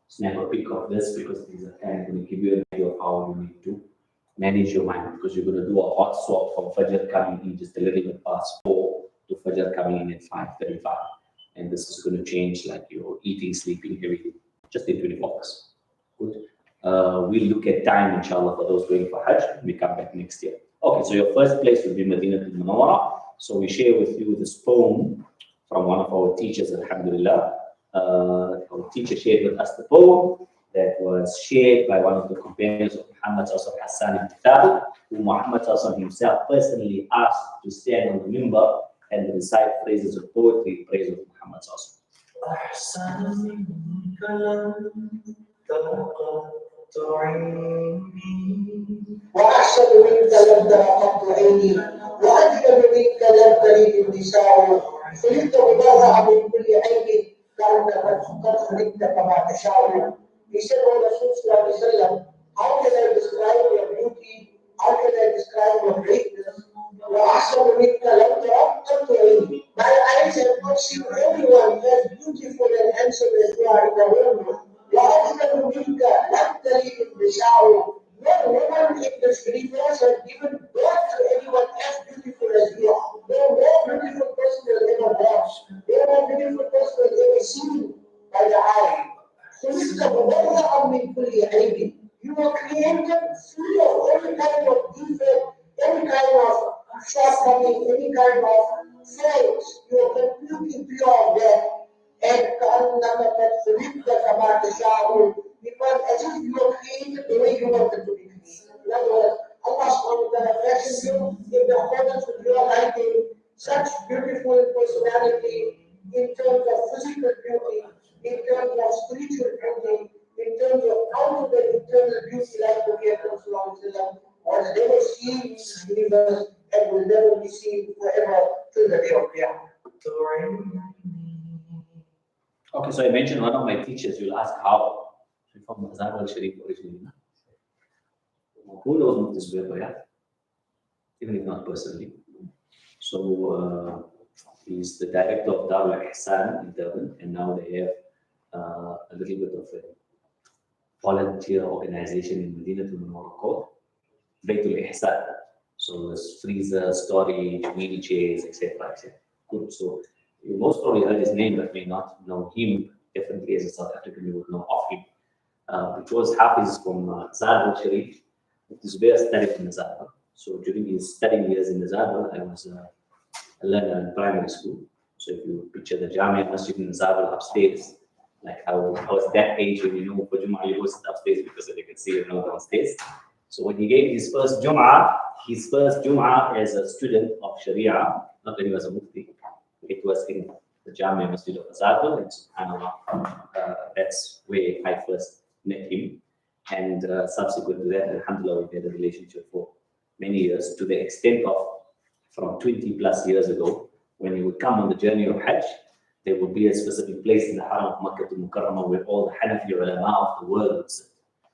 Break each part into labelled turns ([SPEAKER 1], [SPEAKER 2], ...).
[SPEAKER 1] snap a pic of this because these are kind of going to give you an idea of how you need to manage your mind, because you're going to do a hot swap from Fajr coming in just a little bit past 4 to Fajr coming in at 5:35. And this is going to change like your eating, sleeping, everything, just in 24 hours. Good. We'll look at time, inshallah, for those going for Hajj. We come back next year. Okay, so your first place will be Medina al-Munawwara. So we share with you this poem from one of our teachers, alhamdulillah. Our teacher shared with us the poem that was shared by one of the companions of Muhammad Hassan ibn Thabit, who Muhammad himself personally asked to stand on the minbar and recite phrases of poetry, praise of Muhammad.
[SPEAKER 2] وأحسن منك لم ترقبت عيني وأجمل منك لم تلد النساء خلقت مبرأ من كل عيب كأنك قد خلقت كما تشاء. He said, O Rasul Sallallahu Alaihi Wasallam, how can I describe your beauty? How can I describe your greatness? وأحسن منك لم ترقبت عيني. My eyes have not seen anyone as beautiful and handsome as you are in the world. وأجمل منك لم تلد النساء. No woman in this universe has given birth to anyone as beautiful as you are. No more beautiful person has ever watched. No more beautiful person has ever seen by the eye. خلقت مبرأ من كل عيب. You were created free of any kind of defect, any kind of shortcoming, any kind of faults. You are completely pure of that. And كأنك قد خلقت كما تشاء. Because as if you were created the way you wanted to be created. In other words, Allah subhanahu wa ta'ala fashioned you in accordance with your liking, such beautiful personality in terms of physical beauty, in terms of spiritual beauty, in terms of ultimate internal beauty, like the Prophet was never seen in this universe and will never be seen forever till the day of Qiyamah.
[SPEAKER 1] Okay, so I mentioned one of my teachers, you'll ask how. From Azhar al-Sharif originally. Who knows Mufti Zubair Bhaiya? Even if not personally. So he's the director of Darul Ihsan in Durban, and now they have a little bit of a volunteer organization in Medina al-Munawwara called Baitul Ihsan. So there's freezer, storage, wheelchairs, etc. Good. So you most probably heard his name, but may not know him. Definitely as a South African, you would know of him. Because Hafiz from Azhar al-Sharif, Zubair studied in Azhar. So during his studying years in Azhar, I was a learner in primary school. So if you picture the Jamia Masjid in Azhar upstairs, like I was that age when you know for Jum'ah you go sit upstairs because they can see you know downstairs. So when he gave his first Jum'ah as a student of Sharia, not when he was a Mufti, it was in the Jamia Masjid of Azhar, and SubhanAllah, that's where I first met him, and subsequent to that, alhamdulillah, we had a relationship for many years, to the extent of from 20 plus years ago, when he would come on the journey of Hajj, there would be a specific place in the Haram of Makkah al-Mukarramah where all the Hanafi ulama of the world would sit.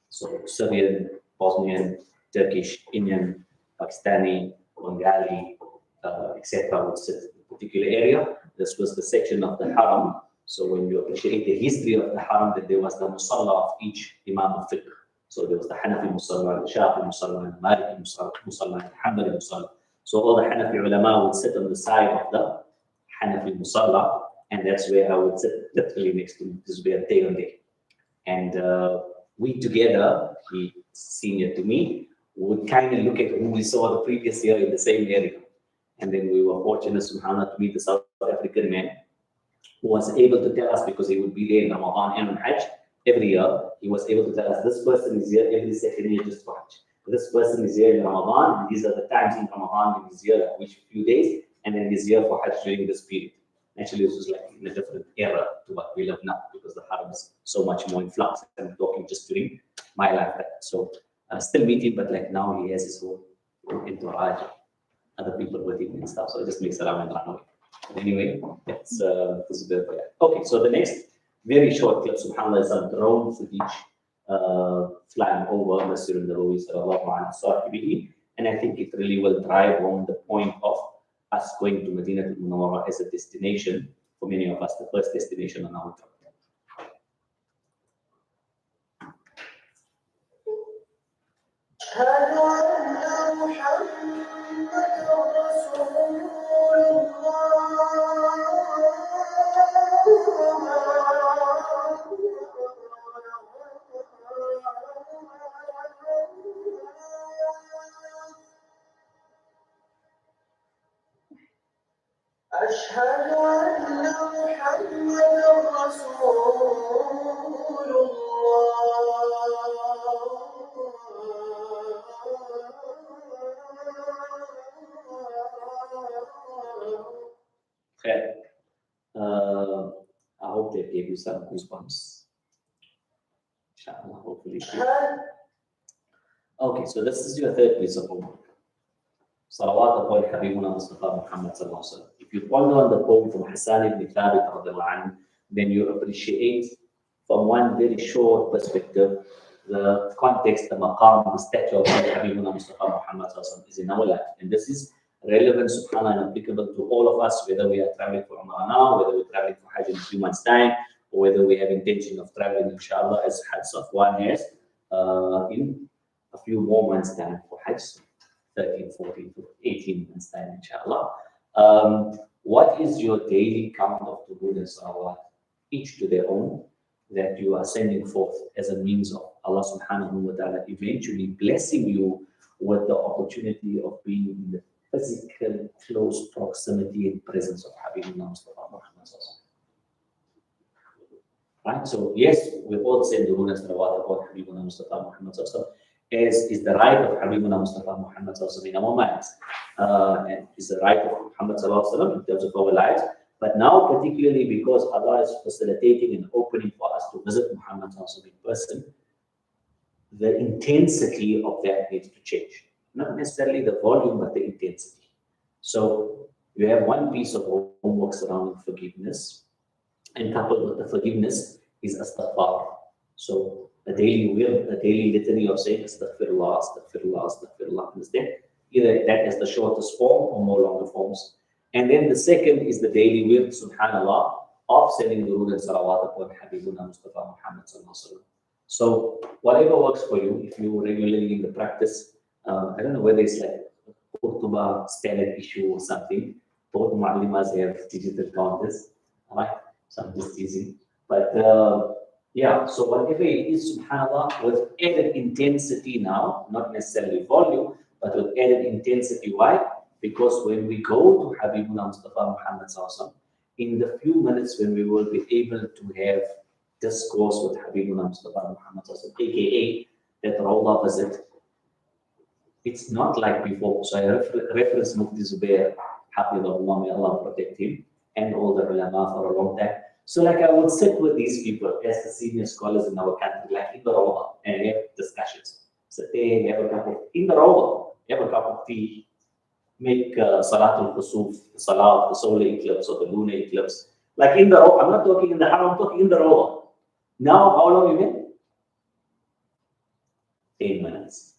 [SPEAKER 1] So Syrian, Bosnian, Turkish, Indian, Pakistani, Bengali, etc. would sit in a particular area. This was the section of the Haram. So when you appreciate the history of the Haram, that there was the Musalla of each Imam of Fiqh. So there was the Hanafi Musalla, the Shafi Musalla, the Maliki Musalla, the Hanbali Musalla. So all the Hanafi ulama would sit on the side of the Hanafi Musalla, and that's where I would sit literally next to this day on day. And we together, he senior to me, would kind of look at who we saw the previous year in the same area. And then we were fortunate, subhanAllah, to meet the South African man who was able to tell us, because he would be there in Ramadan and on Hajj every year, he was able to tell us this person is here every second year just for Hajj. This person is here in Ramadan, and these are the times in Ramadan when he's here, like which few days, and then he's here for Hajj during this period. Actually, this was like in a different era to what we live now, because the Haram is so much more in flux. I'm talking just during my lifetime. So still meet him, but like now he has his own entourage, other people with him and stuff. So it just makes it around and run away. Anyway, that's this is the okay. So the next very short clip, subhanAllah, is a drone footage flying over Masjid al-Nabawi, and I think it really will drive home the point of us going to Medina al-Munawwara as a destination for many of us, the first destination on our trip.
[SPEAKER 2] أشهد أن محمدا رسول أشهد أن محمدا رسول
[SPEAKER 1] Okay. I hope that gave you some goosebumps. Inshallah, hopefully. Okay, so this is your third piece of homework. Salawat upon Habibuna Mustafa Muhammad sallallahu alaihi wasallam. If you ponder on the poem from Hassan ibn Thabit radiallahu anhu, then you appreciate from one very short perspective the context, the maqam, the stature of Habibuna Mustafa Muhammad sallallahu alaihi wasallam is in our life. And this is relevant, subhanAllah, and applicable to all of us, whether we are traveling for Umrah now, whether we're traveling for Hajj in a few months' time, or whether we have intention of traveling, inshallah, as Hajj Safwan has, in a few more months' time for Hajj, 13, 14, 18 months' time, inshallah. What is your daily count of durood and salawat, each to their own, that you are sending forth as a means of Allah subhanahu wa ta'ala eventually blessing you with the opportunity of being in the physical, close proximity and presence of Habibuna Mustafa Muhammad. Right? So, yes, we all send durood and salawat about Habibuna Mustafa Muhammad, as is the right of Habibuna Mustafa Muhammad in our minds, and is the right of Muhammad in terms of our lives. But now, particularly because Allah is facilitating and opening for us to visit Muhammad in person, the intensity of that needs to change. Not necessarily the volume, but the intensity. So you have one piece of homework surrounding forgiveness, and coupled with the forgiveness is astaghfar. So a daily will, a daily litany of saying astaghfirullah, astaghfirullah, astaghfirullah. Understand? Either that as the shortest form or more longer forms. And then the second is the daily will, subhanallah, of sending durood and salawat upon Habibuna Mustafa Muhammad sallallahu alaihi wasallam. So whatever works for you, if you regularly in the practice, I don't know whether it's like Qurtuba standard issue or something. Both Mu'allimas have digital counters, right? So I'm just teasing. But yeah, so whatever it is, subhanAllah, with added intensity now, not necessarily volume, but with added intensity. Why? Because when we go to Habibuna Mustafa Muhammad sallallahu, in the few minutes when we will be able to have discourse with Habibuna Mustafa Muhammad sallallahu, aka that Rawdah visit, it's not like before. So I reference Mufti Zubair, Hafidhahullah, may Allah protect him, and all the ulama for a long time. So like I would sit with these people as the senior scholars in our country, like in the Rawdah, and have discussions. Sit there, have a cup of, in the Rawdah, have a cup of tea, make Salatul Khusuf, the Salah of the solar eclipse or the lunar eclipse. Like in the Rawdah, I'm not talking in the Haram, I'm talking in the Rawdah. Now, how long you been? 10 minutes.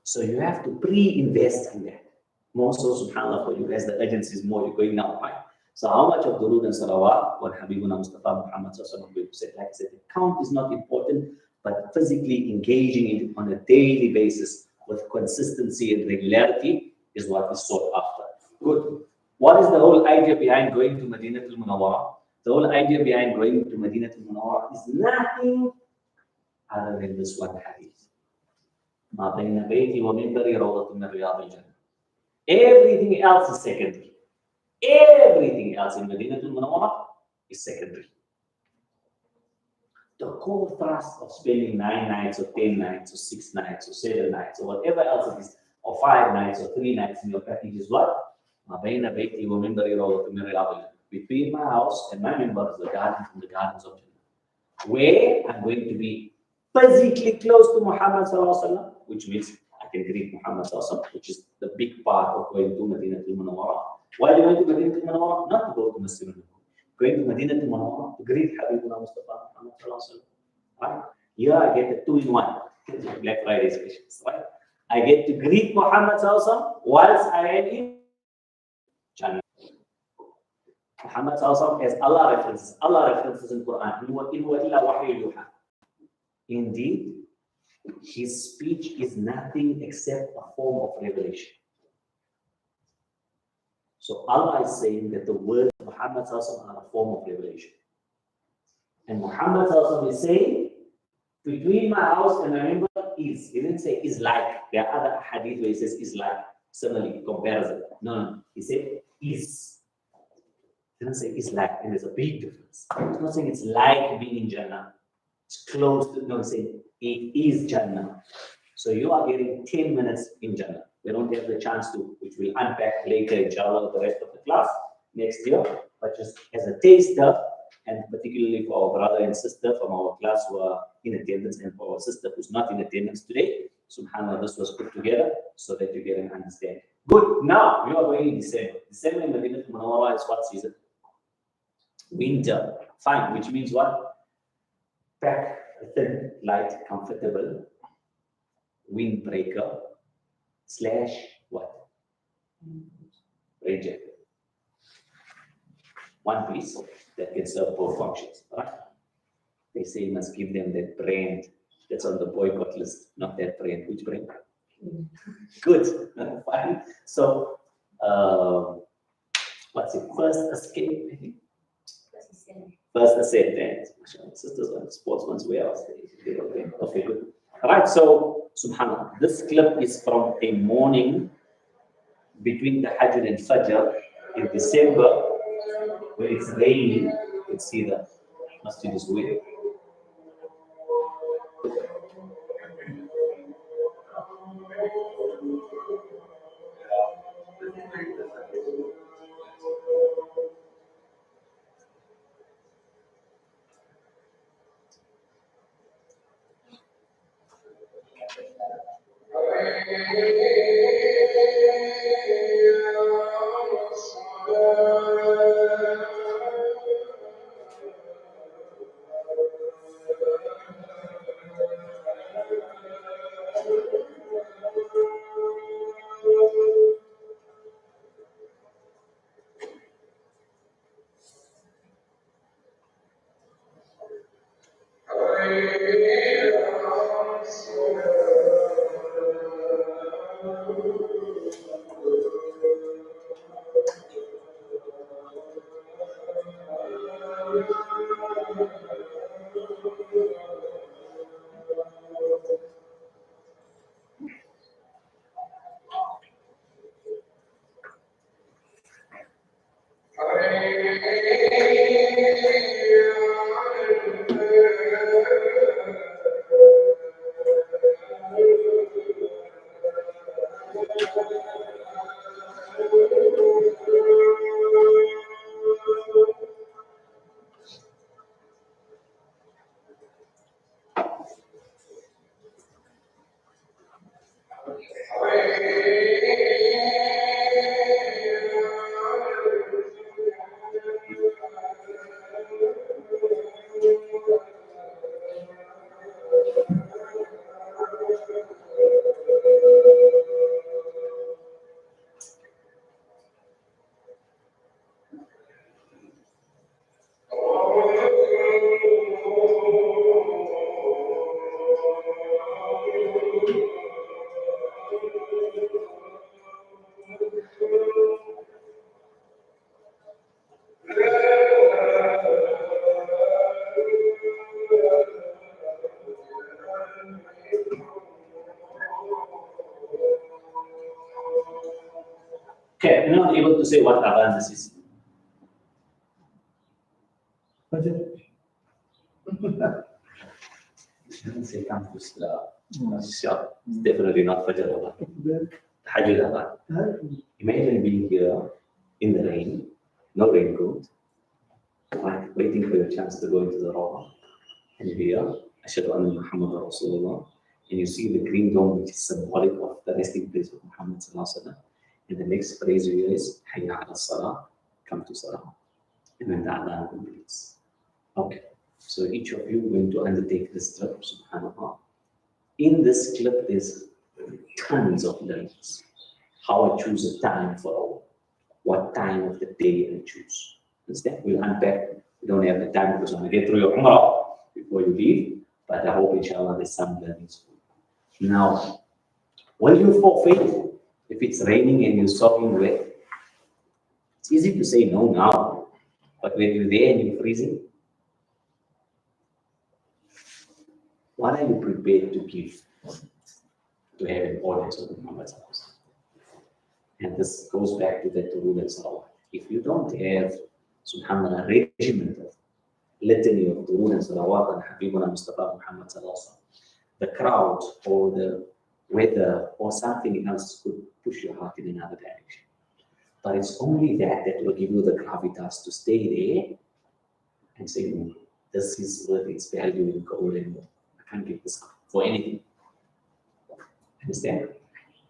[SPEAKER 1] So you have to pre-invest in that. More so, subhanAllah, for you, as the urgency is more, you're going now, right? So how much of durood and salawat, what Habibuna Mustafa Muhammad said, like I said, the count is not important, but physically engaging it on a daily basis with consistency and regularity is what is sought after. Good. What is the whole idea behind going to Madinatul Munawwarah? The whole idea behind going to Madinatul Munawwarah is nothing other than this one hadith. ما بين بيتي ومنبري روضة من رياض الجنة. Everything else is secondary. Everything else in Madinatul Munawwarah is secondary. The core thrust of spending 9 nights or 10 nights or 6 nights or 7 nights or whatever else it is, or 5 nights or 3 nights in your package is what? ما بين بيتي ومنبري روضة من رياض الجنة. Between my house and my member is the garden from the gardens of Jannah, where I'm going to be physically close to Muhammad sallallahu alaihi wasallam, which means I can greet Muhammad sallallahu alaihi wasallam, which is the big part of going to Madinatul Munawwarah. Why are you going to Madinatul Munawwarah? Not to go to Masjid al-Nabawi. Going to Madinatul Munawwarah to greet Habibuna Mustafa Muhammad sallallahu alaihi wasallam. Right? Here I get the 2-in-1, Black Friday specials. Right? I get to greet Muhammad sallallahu alaihi wasallam whilst I am in Jannah. Muhammad sallallahu alaihi wasallam, as Allah references in Quran, indeed, his speech is nothing except a form of revelation. So Allah is saying that the words of Muhammad are a form of revelation. And Muhammad is saying, between my house and my member is. He didn't say is like. There are other hadith where he says is like, similarly, comparison. No. He said is. He didn't say is like, and there's a big difference. He's not saying it's like being in Jannah. It's close to, no, he's saying it is Jannah. So you are getting 10 minutes in Jannah. We don't have the chance to, which we'll unpack later, inshallah, the rest of the class next year. But just as a taster, and particularly for our brother and sister from our class who are in attendance, and for our sister who's not in attendance today, subhanAllah, this was put together so that you get an understanding. Good. Now, we are going in December. December in Medina Munawwara is what season? Winter. Fine, which means what? Pack a thin, light, comfortable windbreaker / what? Rain jacket. One piece that can serve both functions. Right? They say you must give them that brand that's on the boycott list, not that brand. Which brand? Good. Fine. So, what's it? First escape, I think. First ascent. Sisters and sportsmen's wear. Okay, good. All right, so subhanAllah, this clip is from a morning between the Hajj and Fajr in December, where it's raining. You can see the masjid is wet. Okay, I'm not able to say what Adhan this is. Say come to Salah. It's definitely not Fajr Adhan. Hajj Adhan. Imagine being here in the rain, no raincoat, like waiting for your chance to go into the Rawah. And here, Ashhadu anna Muhammadan Rasulullah, and you see the green dome, which is symbolic of the resting place of Muhammad Sallallahu Alaihi Wasallam. And the next phrase you hear is Hayya ala Salah, come to Salah. And then the Adhan completes. Okay, so each of you going to undertake this trip, subhanAllah. In this clip, there's tons of learnings. How I choose a time for all, what time of the day I choose. Understand? We'll unpack. We don't have the time because I'm going to get through your Umrah before you leave, but I hope inshallah there's some learnings for you. Now, will you forfeit if it's raining and you're soaking wet? It's easy to say no now, but when you're there and you're freezing, what are you prepared to give to have an audience of Muhammad's house? And this goes back to that rule and salawat. If you don't have, subhanAllah, a regiment of litany of durood and salawat and Habibuna Mustafa Muhammad sallallahu, the crowd or the weather or something else could push your heart in another direction. But it's only that that will give you the gravitas to stay there and say, no, this is worth its value in gold and more. I can't give this up for anything. Understand?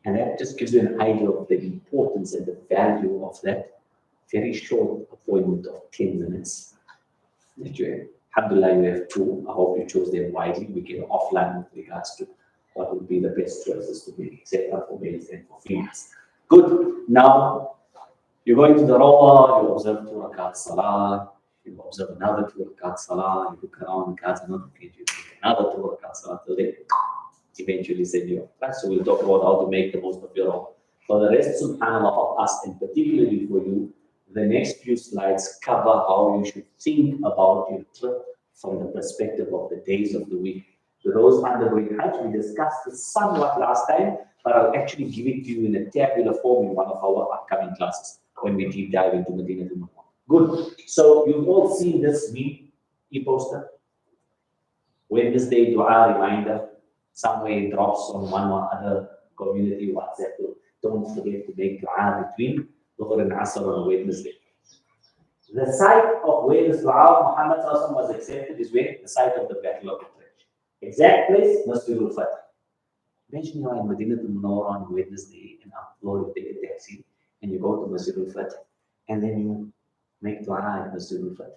[SPEAKER 1] And that just gives you an idea of the importance and the value of that very short appointment of 10 minutes that you have. Alhamdulillah, you have two. I hope you chose them widely. We can offline with regards to what would be the best choices to be set up for males and for females. Good. Now, you're going to the Rawah, you observe 2 rakat salah, you observe another 2 rakat salah, you look around, cards are not looking at you, another 2 rakat salah till they eventually send you off. So we'll talk about how to make the most of your Rawah. For the rest, subhanAllah, of us, and particularly for you, the next few slides cover how you should think about your trip from the perspective of the days of the week. So those undergoing Hajj, we discussed this somewhat last time, but I'll actually give it to you in a tabular form in one of our upcoming classes when we deep dive into Medina to Moulana. Good. So you've all seen this e-poster. Wednesday dua reminder, somewhere it drops on one or other community WhatsApp group. Don't forget to make dua between Dhuhr and Asr on Wednesday. The site of where this dua of Muhammad was accepted is where? The site of the Battle of Utrecht. Exact place, Masjid al-Fatih. Imagine you're in Medina to Munawwar on Wednesday and Abdur, you take a taxi and you go to Masjid al-Fatih and then you make dua at Masjid al-Fatih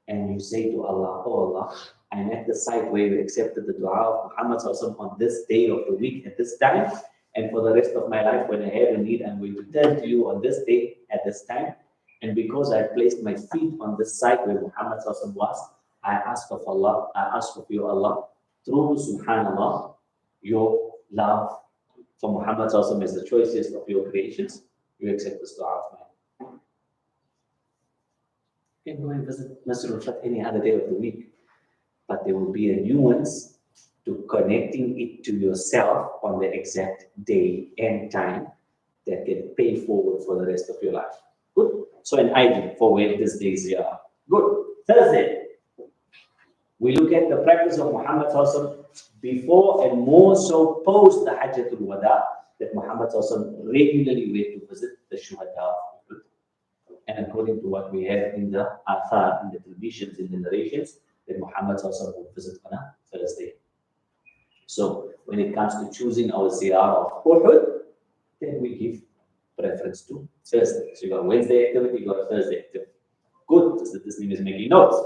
[SPEAKER 1] and you say to Allah, oh Allah, I'm at the site where you accepted the dua of Muhammad on this day of the week at this time, and for the rest of my life when I have a need, I'm going to turn to you on this day at this time. And because I placed my feet on this site where Muhammad was, I ask of Allah, I ask of you, Allah, through subhanallah, your love for Muhammad as the choicest of your creations, you accept this dua of mine. You can go and visit Masjid al-Fatih any other day of the week, but there will be a nuance to connecting it to yourself on the exact day and time that can pay forward for the rest of your life. Good. So an idea for where these days are. Good. Thursday, we look at the practice of Muhammad before and more so post the Hajjatul Wada, that Muhammad regularly went to visit the Shuhada. And according to what we have in the Athar, in the traditions, in the narrations, that Muhammad would visit on a Thursday. So when it comes to choosing our ziyarah of Uhud, then we give preference to Thursday. So you got Wednesday activity, you got Thursday activity. Good, this name is making notes.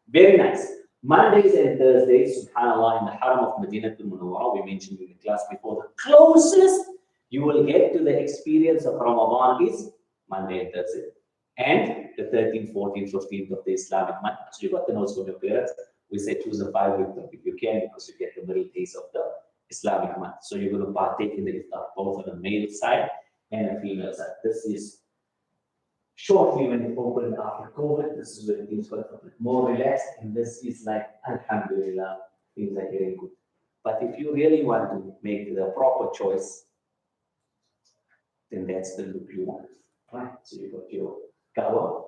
[SPEAKER 1] Very nice. Mondays and Thursdays, subhanAllah, in the Haram of Medina to Munawwara, we mentioned in the class before, the closest you will get to the experience of Ramadan is Monday and Thursday. And the 13th, 14th, 15th of the Islamic month. So you got the notes from your parents. We say choose a 5-week trip if you can, because you get the middle days of the Islamic month. So you're going to partake in the iftar both on the male side and the female side. This is shortly when it opened after COVID. This is when things got a bit more relaxed, and this is like, alhamdulillah, things are getting good. But if you really want to make the proper choice, then that's the look you want. Right? So you got your cover,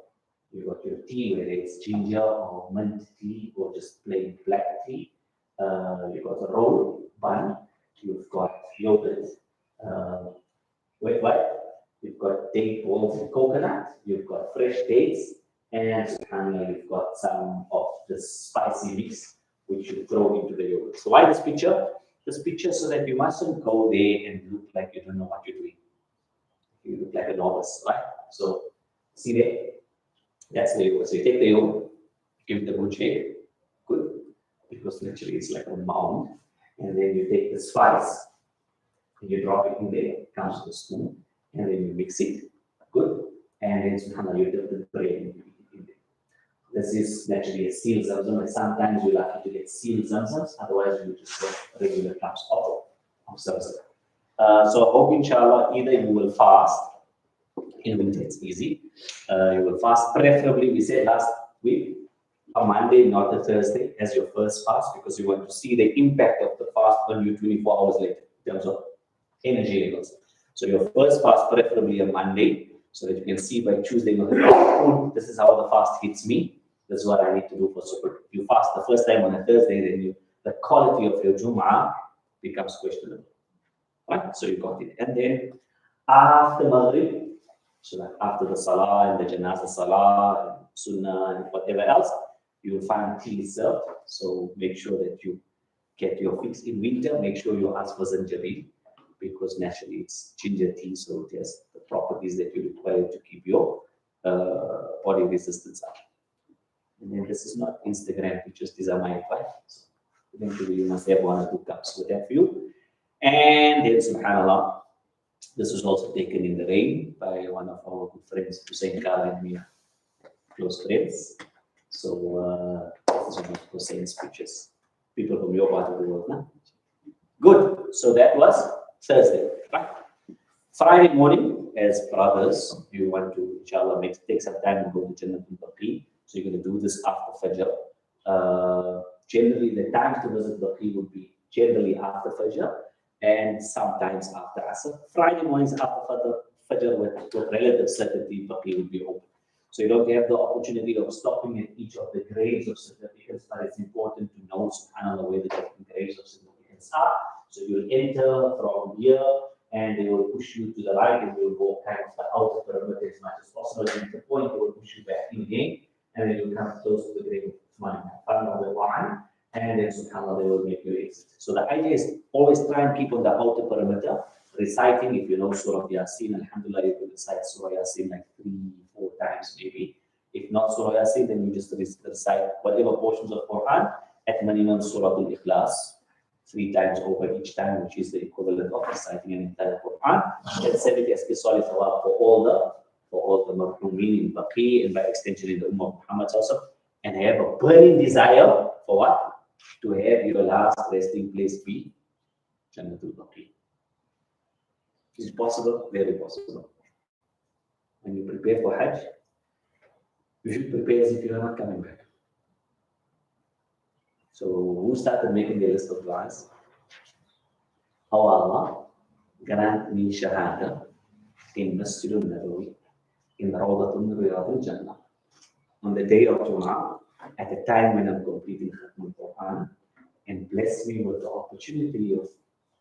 [SPEAKER 1] you got your tea, whether it's ginger or mint tea or just plain black tea. You got a roll, bun, you've got yogurt, wet white, you've got date balls and coconut, you've got fresh dates, and you've got some of the spicy mix which you throw into the yogurt. So why this picture? This picture so that you mustn't go there and look like you don't know what you're doing. You look like a novice, right? So see there, that's the yogurt. So you take the yogurt, give it a good shake, good, because literally it's like a mound, and then you take the spice and you drop it in there, comes to the spoon, and then you mix it, good, and then you dip the bread in there. This is naturally a sealed zamzam, and sometimes you're lucky to get sealed zamzams, otherwise you just get regular cups of So I hope inshallah either you will fast. In winter it's easy. You will fast, preferably we said last week, a Monday, not a Thursday, as your first fast, because you want to see the impact of the fast on you 24 hours later in terms of energy levels. So your first fast, preferably a Monday, so that you can see by Tuesday, this is how the fast hits me. This is what I need to do for support. If you fast the first time on a Thursday, then the quality of your Jum'ah becomes questionable. Right? So you got it. And then after Maghrib, so like after the Salah and the Janazah Salah, and Sunnah, and whatever else, you will find tea served. So make sure that you get your fix. In winter, make sure you ask for zanjabil, because naturally it's ginger tea, so it has the properties that you require to keep your body resistance up. And then this is not Instagram pictures, these are my advice. So eventually you must have 1 or 2 cups with that for you. And then subhanAllah, this was also taken in the rain by one of our good friends, Hussein Kala and me, close friends. So this is one of Hussein's pictures. People from your part of the world, no? Good. So that was Thursday, right? Friday morning, as brothers, you want to, inshallah, take some time and go to Jannatul Baqi. So you're going to do this after Fajr. Generally, the time to visit Baqi would be generally after Fajr and sometimes after Asr. Friday mornings after Fajr with relative certainty, Baqi would be open. So you don't have the opportunity of stopping at each of the graves of significance, but it's important to know, subhanAllah, where the different graves of significance are. So you'll enter from here, and they will push you to the right, and you'll go kind of the outer perimeter as much as possible. And at the point, they will push you back in again, and then you'll come close to the grave of Uthman, and then subhanAllah, they will make you exit. So the idea is always try and keep on the outer perimeter, reciting, if you know Surah Yasin, alhamdulillah, you can recite Surah Yasin like 3-4 times maybe. If not Surah Yasin, then you just recite whatever portions of Quran, at minimum Surah Al-Ikhlas, 3 times over each time, which is the equivalent of reciting an entire Quran. And 70 as Kisali Thawab for all the marhumin in Baqi, and by extension in the Ummah of Muhammad also, and have a burning desire for what? To have your last resting place be Jannatul Baqi. Is it possible? Very possible. When you prepare for Hajj, you should prepare as if you are not coming back. So who started making the list of du'as? Oh Allah, grant me shahada in Masjidul Nabawi, in Rawdatul Riyadul Jannah, on the day of Jum'ah, at the time when I'm completing Khatm al-Quran, and bless me with the opportunity of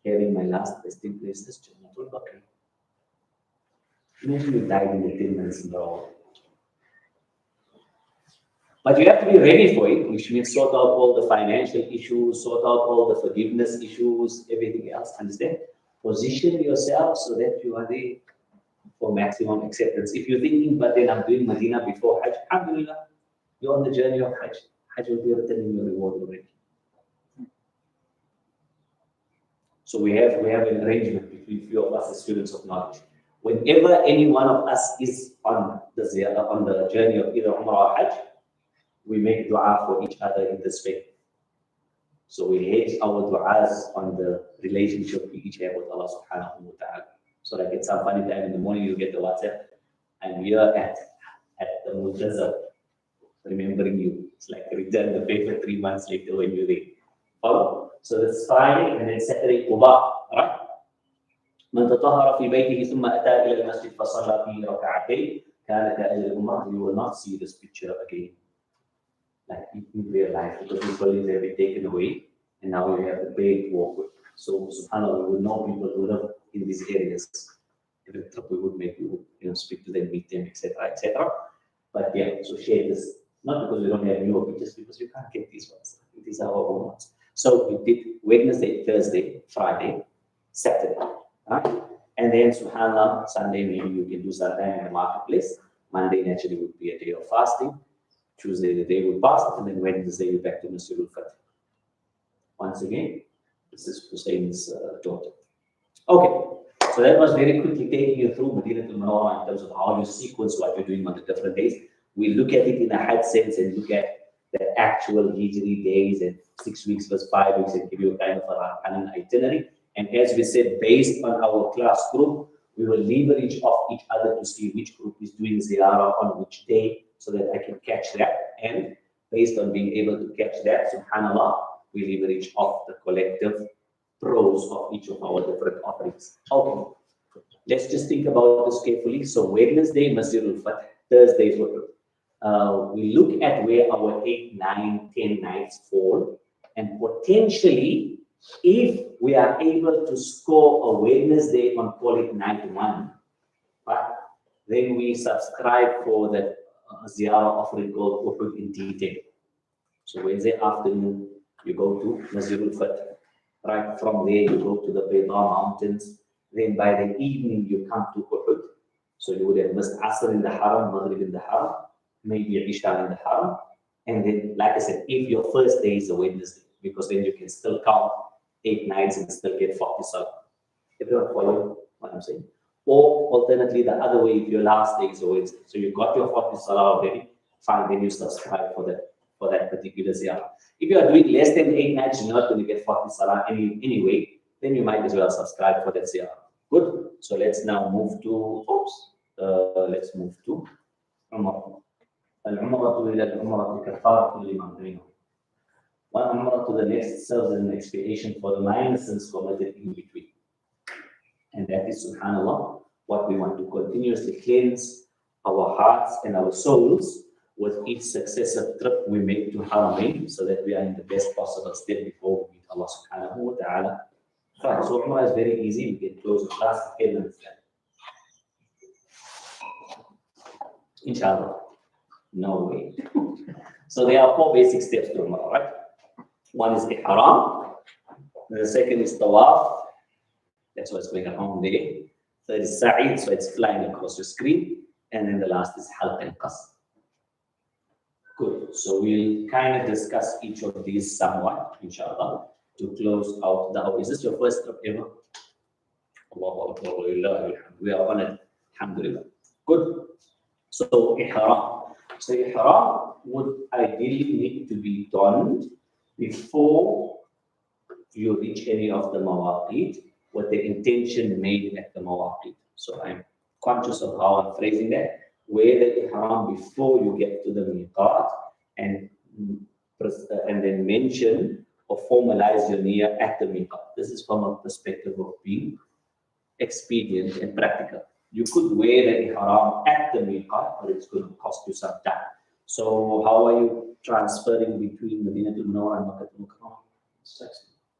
[SPEAKER 1] having my last resting place as Jannatul Baqi. Imagine you died in the 10 minutes in the row. But you have to be ready for it, which means sort out all the financial issues, sort out all the forgiveness issues, everything else. Understand? Position yourself so that you are there for maximum acceptance. If you're thinking, but then I'm doing Medina before Hajj, alhamdulillah, you're on the journey of Hajj. Hajj will be written in your reward already. So we have an arrangement between few of us as students of knowledge. Whenever any one of us is on the journey of either Umrah or Hajj, we make dua for each other in this way. So we hedge our du'as on the relationship we each have with Allah subhanahu wa ta'ala. So like at some funny time in the morning, you get the WhatsApp, I'm here at the Multazam, remembering you. It's like return the paper 3 months later when you're there. Follow? So that's Friday, and then Saturday, Quba, right? من تطهر في بيته ثم أتى إلى المسجد فصلى فيه ركعتين كان كأجر العمرة. You will not see this picture again, like in real life, because people have been taken away, and now you have the bay to walk with. So subhanAllah, we will know people who live in these areas. Every trip we would make, we would speak to them, meet them, etc., etc. But yeah, so share this, not because we don't have newer pictures, because you can't get these ones. These are our own ones. So we did Wednesday, Thursday, Friday, Saturday, right? And then subhanAllah, Sunday maybe you can do sometime in the marketplace. Monday naturally would be a day of fasting. Tuesday the day would fast, and then Wednesday you're back to Masjidul Fatih. Once again, this is Hussein's daughter. Okay, so that was very quickly taking you through Madinatul Munawwarah in terms of how you sequence what you're doing on the different days. We look at it in a Hajj sense and look at the actual Hijri days and 6 weeks versus 5 weeks and give you a kind of an itinerary. And as we said, based on our class group, we will leverage off each other to see which group is doing ziyarah on which day, so that I can catch that. And based on being able to catch that, subhanAllah, we leverage off the collective pros of each of our different offerings. Okay, let's just think about this carefully. So Wednesday, Masjidul Fath, Thursday, we look at where our 8, 9, 10 nights fall, and potentially, if we are able to score a Wednesday on, call it night 1, right, then we subscribe for the ziyarah offering called Uhud in detail. So Wednesday afternoon, you go to Masjidul Fath. Right from there, you go to the Bayda Mountains. Then by the evening, you come to Uhud. So you would have missed Asr in the Haram, Maghrib in the Haram, maybe Isha in the Haram. And then, like I said, if your first day is a Wednesday, because then you can still count 8 nights and still get 40 salah. Everyone follow what I'm saying? Or alternately, the other way, if your last day is a Wednesday, so you got your 40 salah already, fine, then you subscribe for that particular ziyarah. If you are doing less than 8 nights, you're not going to get 40 salah anyway, then you might as well subscribe for that ziyarah. Good. So let's now move to, let's move to Umrah. Al-Umrah ila al-Umrah kafaratun liman bainahum. One Umrah to the next serves as an expiation for the minor sins committed in between. And that is, subhanAllah, what we want to continuously cleanse our hearts and our souls with each successive trip we make to Haramain, so that we are in the best possible state before we meet Allah subhanahu wa ta'ala. Fine. So Umrah is very easy. We can close the class in 10 minutes. Inshallah. No way. So there are 4 basic steps to Umrah, right? One is Ihram. The second is Tawaf. That's what's going on there. Third is Sa'id, so it's flying across your screen. And then the last is Halq and Qasr. Good. So we'll kind of discuss each of these somewhat, inshallah, to close out the hour. Is this your first trip ever? Allahu Akbar. We are on it. Alhamdulillah. Good. So Ihram. So Ihram would ideally need to be done before you reach any of the mawaqit with the intention made at the mawaqit. So I'm conscious of how I'm phrasing that. Wear the ihram before you get to the miqat, and then mention or formalize your niyyah at the miqat. This is from a perspective of being expedient and practical. You could wear the ihram at the miqat, but it's going to cost you some time. So how are you transferring between Madinatul Munawwarah and Makkah al-Mukarramah?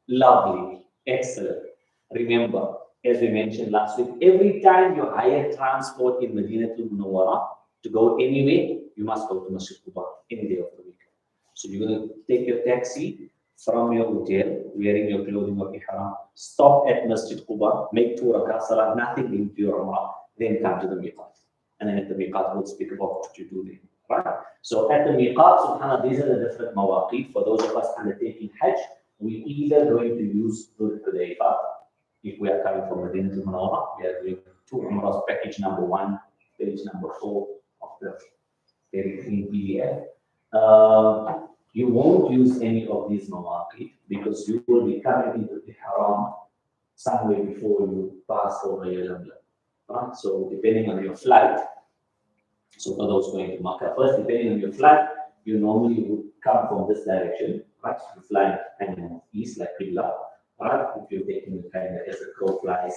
[SPEAKER 1] Lovely, excellent. Remember, as we mentioned last week, every time you hire transport in Madinatul Munawwarah to go anywhere, you must go to Masjid Quba any day of the week. So you're going to take your taxi from your hotel, wearing your clothing of ihram, stop at Masjid Quba, make 2 rakah salah, nothing into your Umrah, then come to the miqat. And then at the miqat, we'll speak about what you do there. Right? So at the miqat, subhanAllah, these are the different mawaqit. For those of us undertaking Hajj, we either going to use Dhul Hudaybah. If we are coming from Madinatul Munawwarah, we are doing 2 Umrahs, package number 1, page number 4 of the very clean PDF. You won't use any of these mawaqit because you will be coming into the haram somewhere before you pass over Yalamlam. Right? So depending on your flight, so for those going to Makkah first, depending on your flight, you normally would come from this direction, right? So you fly kind of east like Qibla, right? If you're taking the kind of as a crow flies,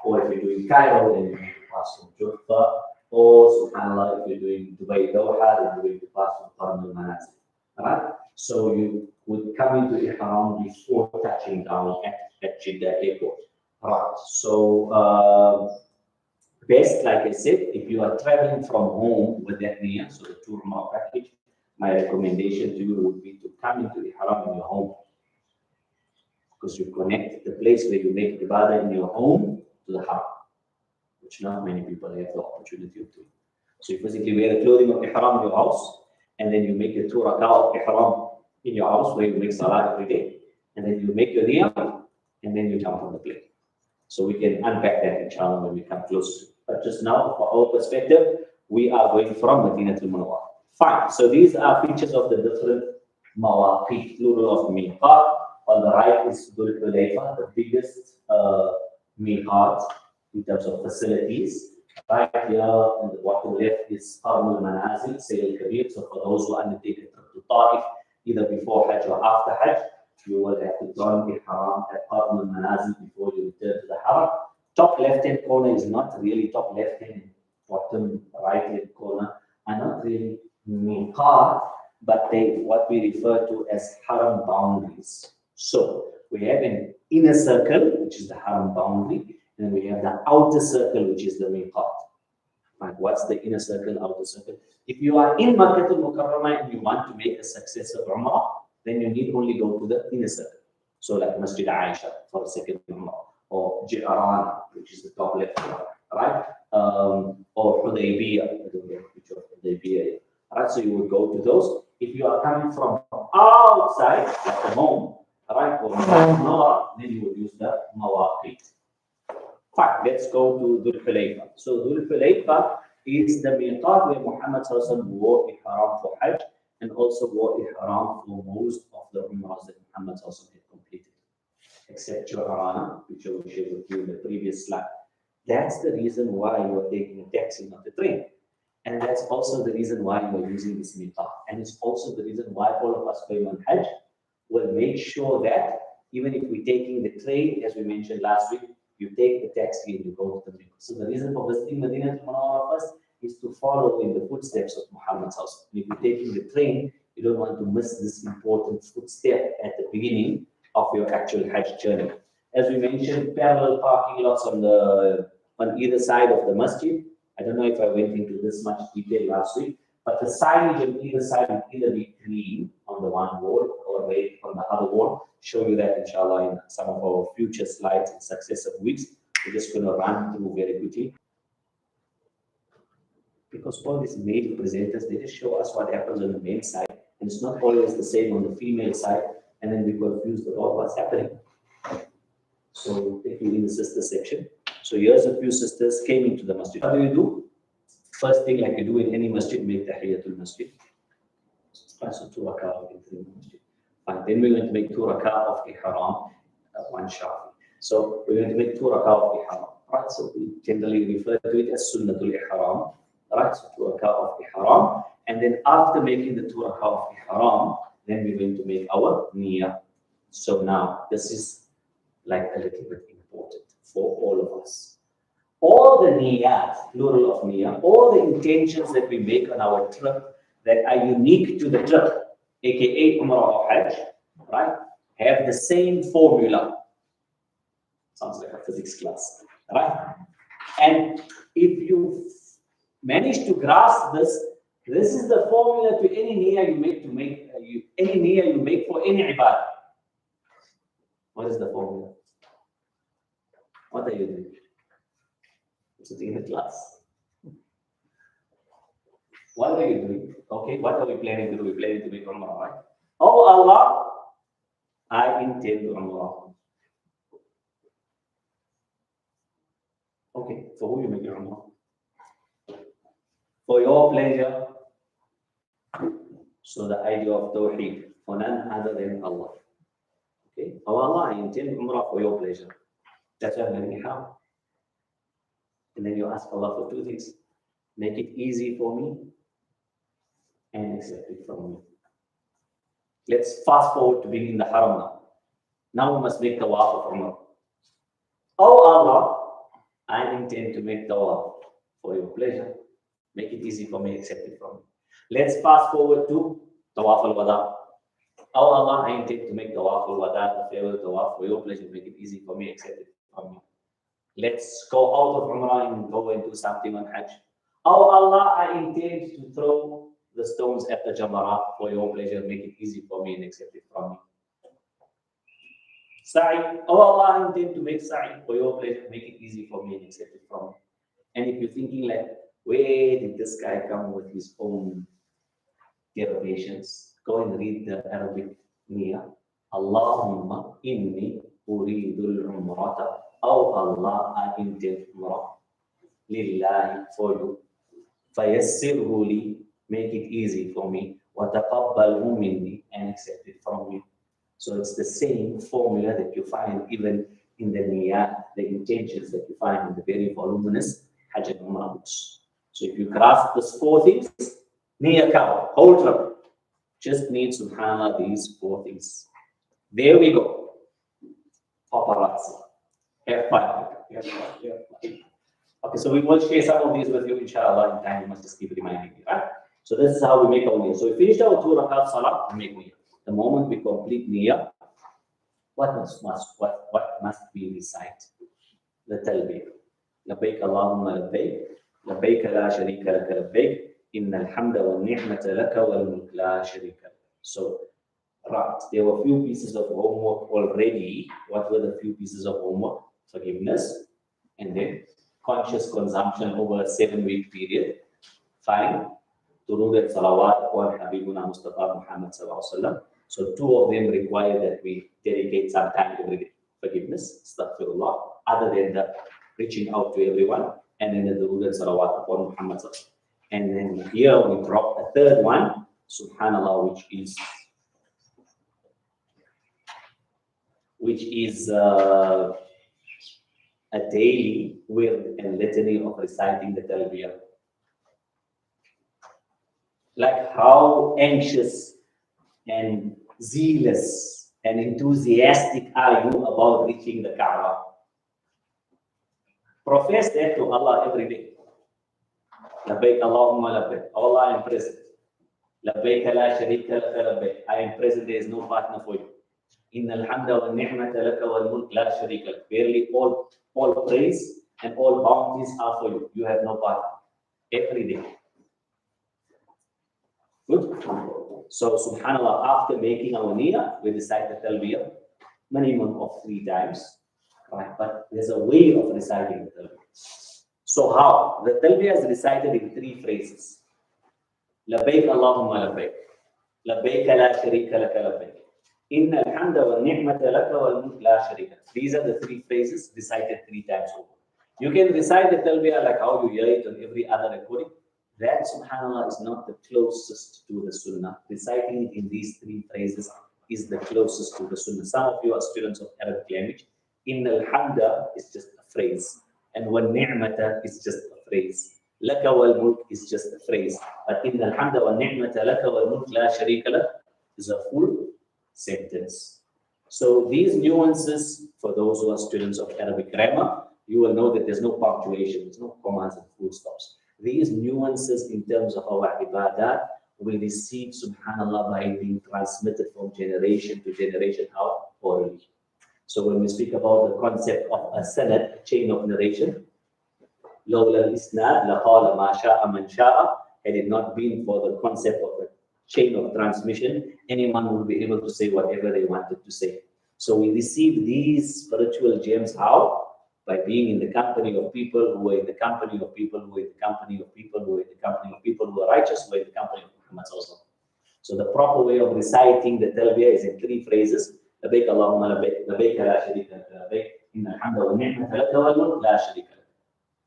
[SPEAKER 1] or if you're doing Cairo, then you need to pass from Juffa, or subhanAllah, if you're doing Dubai Doha, then you're going to pass from Tarm al-Manazil, right? So you would come into Ihram before touching down at Jeddah Airport, right? So best, like I said, if you are traveling from home with that niyyah, so the 2 Umrah package, my recommendation to you would be to come into the haram in your home, because you connect the place where you make ibadah in your home to the haram, which not many people have the opportunity of doing. So you physically wear the clothing of ihram in your house, and then you make your 2 rakah of ihram in your house where you make salah every day, and then you make your niyyah, and then you jump on the plane. So we can unpack that inshallah when we come close. But just now, for our perspective, we are going from Madinatul Munawwarah. Fine. So these are features of the different mawaqit, plural of miqat. On the right is Dhul Hulayfa, the biggest miqat in terms of facilities. Right here on the bottom left is Qarn al-Manazil, Sayyid Kabir. So for those who undertake a trip to Ta'if, either before Hajj or after Hajj, you will have to join the Haram at Qarn al-Manazil before you return to the Haram. Top left-hand corner is not really top left-hand, bottom right-hand corner are not really miqat, but they what we refer to as Haram boundaries. So we have an inner circle, which is the Haram boundary, and we have the outer circle, which is the miqat. Right? What's the inner circle, outer circle? If you are in Makkah al-Mukarramah and you want to make a successful Umrah, then you need only go to the inner circle. So like Masjid Aisha for a second Umrah, or Jirana, which is the top left, right? Or Hudaybiyah, I don't know which of Hudaybiyah. Right? So you would go to those. If you are coming from outside, like the home, right, or then you would use the Mawaqit. Fine, let's go to Dhul Hulayfa. So Dhul Hulayfa is the miqat where Muhammad wore ihram for Hajj and also wore ihram for most of the Umrahs that Muhammad had completed, except Jorana, which I will share with you in the previous slide. That's the reason why you are taking a taxi, not a train. And that's also the reason why you are using this miqat. And it's also the reason why all of us going on Hajj will make sure that even if we're taking the train, as we mentioned last week, you take the taxi and you go to the miqat. So the reason for visiting Medina al-Munawwarah first is to follow in the footsteps of Muhammad's house. If you're taking the train, you don't want to miss this important footstep at the beginning of your actual Hajj journey. As we mentioned, parallel parking lots on either side of the masjid. I don't know if I went into this much detail last week, but the signage on either side will either be green on the one wall or red on the other wall. Show you that inshallah in some of our future slides in successive weeks. We're just going to run through very quickly. Because all these male presenters, they just show us what happens on the male side, and it's not always the same on the female side, and then we confuse about what's happening. So take you in the sister section. So here's a few sisters came into the masjid. What do? First thing, like you do in any masjid, make tahiyatul masjid. So 2 rak'ah in the masjid. And then we're going to make 2 rak'ah of ihram, one shafi. So we're going to make 2 rak'ah of ihram. Right? So we generally refer to it as sunnatul ihram. Right? So 2 rak'ah of ihram. And then after making the 2 rak'ah of ihram, then we're going to make our niyyah. So now this is like a little bit important for all of us. All the niyyat, plural of niyyah, all the intentions that we make on our trip that are unique to the trip, aka Umrah or Hajj, right, have the same formula. Sounds like a physics class, right? And if you manage to grasp this, this is the formula to any niyyah you make for any ibadah. What is the formula? What are you doing? Sitting in the class. What are you doing? Okay, what are we planning to do? We're planning to make Umrah, right? Oh Allah, I intend Umrah. Okay, for who you make your Umrah? For your pleasure. So the idea of Tawheed, for none other than Allah. Okay, oh Allah, I intend Umrah for your pleasure. That's why I'm learning how. And then you ask Allah for 2 things. Make it easy for me and accept it from me. Let's fast forward to being in the Haram now. Now we must make tawaf of Umrah. Oh Allah, I intend to make tawaf for your pleasure. Make it easy for me, accept it from me. Let's fast forward to tawaf al-wada. Oh Allah, I intend to make tawaf al-wada, the farewell tawaf for your pleasure. Make it easy for me, accept it from me. Let's go out of Umrah and go and do something on Hajj. Oh Allah, I intend to throw the stones at the Jamarat for your pleasure. Make it easy for me and accept it from me. Sa'i. Oh Allah, I intend to make Sa'i for your pleasure. Make it easy for me and accept it from me. And if you're thinking like, where did this guy come with his own derivations? Go and read the Arabic niyyah. Allahumma inni uridul umrata. Oh Allah, I intend Umrah. Lillahi, for you. Fayassirhu li, make it easy for me. Wa taqabbalhu minni, and accept it from me. So it's the same formula that you find even in the niyat, the intentions that you find in the very voluminous Hajj and Umrah books. So if you grasp these 4 things, niyat cover, whole trouble. Just need subhanAllah these 4 things. There we go. Paparazzi. F5. Okay, so we will share some of these with you, inshallah, in time. You must just keep reminding me, right? So this is how we make our niyyah. So we finished our 2 rakat salah, we make niyyah. The moment we complete niyyah, what must we recite? The talbiyah. لبيك اللهم لبيك لبيك لا شريك لك لبيك إن الحمد والنعمة لك والملك لا شريك لك. So, right, there were a few pieces of homework already. What were the few pieces of homework? Forgiveness, and then conscious consumption over a 7-week period. Fine. Durud and salawat upon Habibuna Mustafa Muhammad sallallahu alaihi wasallam. So 2 of them require that we dedicate some time every day. Forgiveness, astaghfirullah, other than the reaching out to everyone, and then the durud and salawat upon Muhammad sallallahu alaihi wasallam. And then here we drop a 3rd one, subhanallah, which is a daily wird and litany of reciting the talbiyah. Like how anxious and zealous and enthusiastic are you about reaching the Kaaba? Profess that to Allah every day. Labbaik Allahumma labbaik. Allah, I am present. Labbaik la sharika laka labbaik. I am present, there is no partner for you. Inna alhamda wa ni'mata laka wal mulk la sharika lak. Verily all praise and all bounties are for you. You have no partner. Every day. Good? So subhanallah, after making our niyyah, we recite the talbiyah minimum of 3 times. Right? But there's a way of reciting the talbiyah. So how? The talbiyah is recited in 3 phrases. Labbaik Allahumma labbaik. Labbaik la sharika laka labbaik. Inna alhamda wa ni'mata laka wal mulk la sharika. These are the 3 phrases recited 3 times over. You can recite the talbiyah like how you hear it on every other recording. That, subhanAllah, is not the closest to the sunnah. Reciting it in these 3 phrases is the closest to the sunnah. Some of you are students of Arabic language. Inna alhamda is just a phrase. And wa ni'mata is just a phrase. Laka wal mulk is just a phrase. But inna alhamda wa ni'mata laka wal mulk la sharika lak is a full sentence. So these nuances, for those who are students of Arabic grammar, you will know that there's no punctuation, there's no commas and full stops. These nuances in terms of our ibadat will receive, subhanAllah, by being transmitted from generation to generation out orally. So when we speak about the concept of a sanad, a chain of narration, لولا الإسناد لقال ما شاء من شاء, had it not been for the concept of a chain of transmission, anyone would be able to say whatever they wanted to say. So we receive these spiritual gems how? By being in the company of people who are in the company of people who are in the company of people who are in the company of people who are righteous, who are in the company of Muhammad sallallahu. So the proper way of reciting the talbiyah is in 3 phrases. Labbaik Allahumma labbaik, labbaik la sharika lak, labbaik, inna alhamda wa ni'mata laka wal mulk la sharika lak.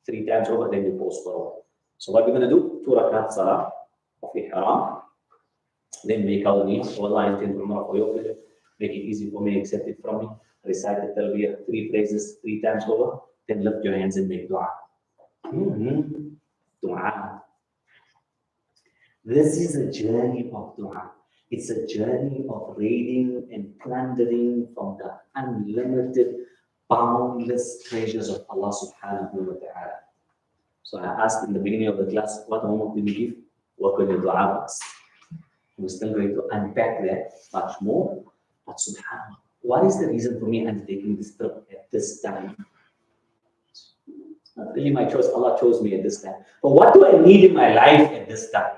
[SPEAKER 1] 3 times over, then you pause for a while. So what we're going to do, 2 rakat salah of ihram, then make our needs. Oh Allah, I intend Umrah for your pleasure. Make it easy for me, accept it from me. Recite the talbiyah 3 phrases 3 times over, then lift your hands and make dua. Dua. This is a journey of dua. It's a journey of raiding and plundering from the unlimited, boundless treasures of Allah subhanahu wa ta'ala. So I asked in the beginning of the class, what homework did we give? Work on your dua box. We're still going to unpack that much more. But subhanAllah, what is the reason for me undertaking this trip at this time? It's not really my choice. Allah chose me at this time. But what do I need in my life at this time?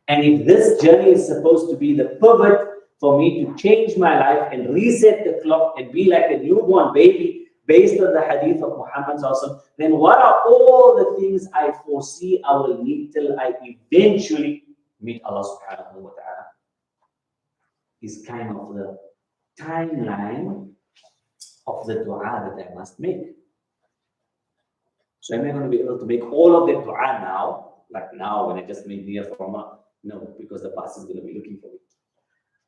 [SPEAKER 1] And if this journey is supposed to be the pivot for me to change my life and reset the clock and be like a newborn baby based on the hadith of Muhammad sallallahu, then what are all the things I foresee I will need till I eventually meet Allah subhanahu wa ta'ala? Is kind of the timeline of the dua that I must make. So am I going to be able to make all of the dua now, like now when I just made niyyah for Umrah? No, because the past is going to be looking for me.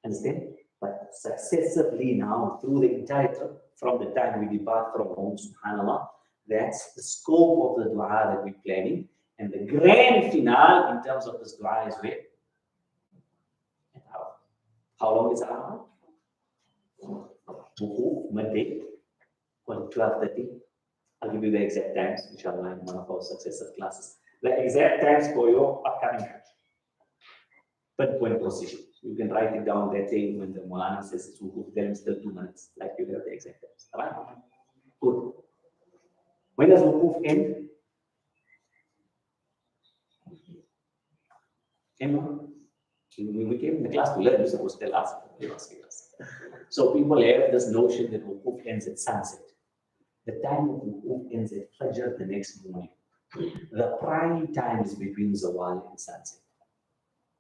[SPEAKER 1] Understand? But successively now through the entire trip, from the time we depart from home, subhanAllah, that's the scope of the dua that we're planning. And the grand finale in terms of this dua is where? At Arafah. How long is Arafah? Midday, 12:30. I'll give you the exact times, inshallah, in one of our successive classes. The exact times for your upcoming Hajj. Pinpoint position. You can write it down that day when the Moulana says it's wukuf, then it's still 2 minutes, like you have the exact times. All right? Good. When does wukuf end? When we came in the class to learn, you're supposed to tell us. So people have this notion that wukuf ends at sunset. The time of wukuf ends at Fajr the next morning. The prime time is between Zawal and sunset.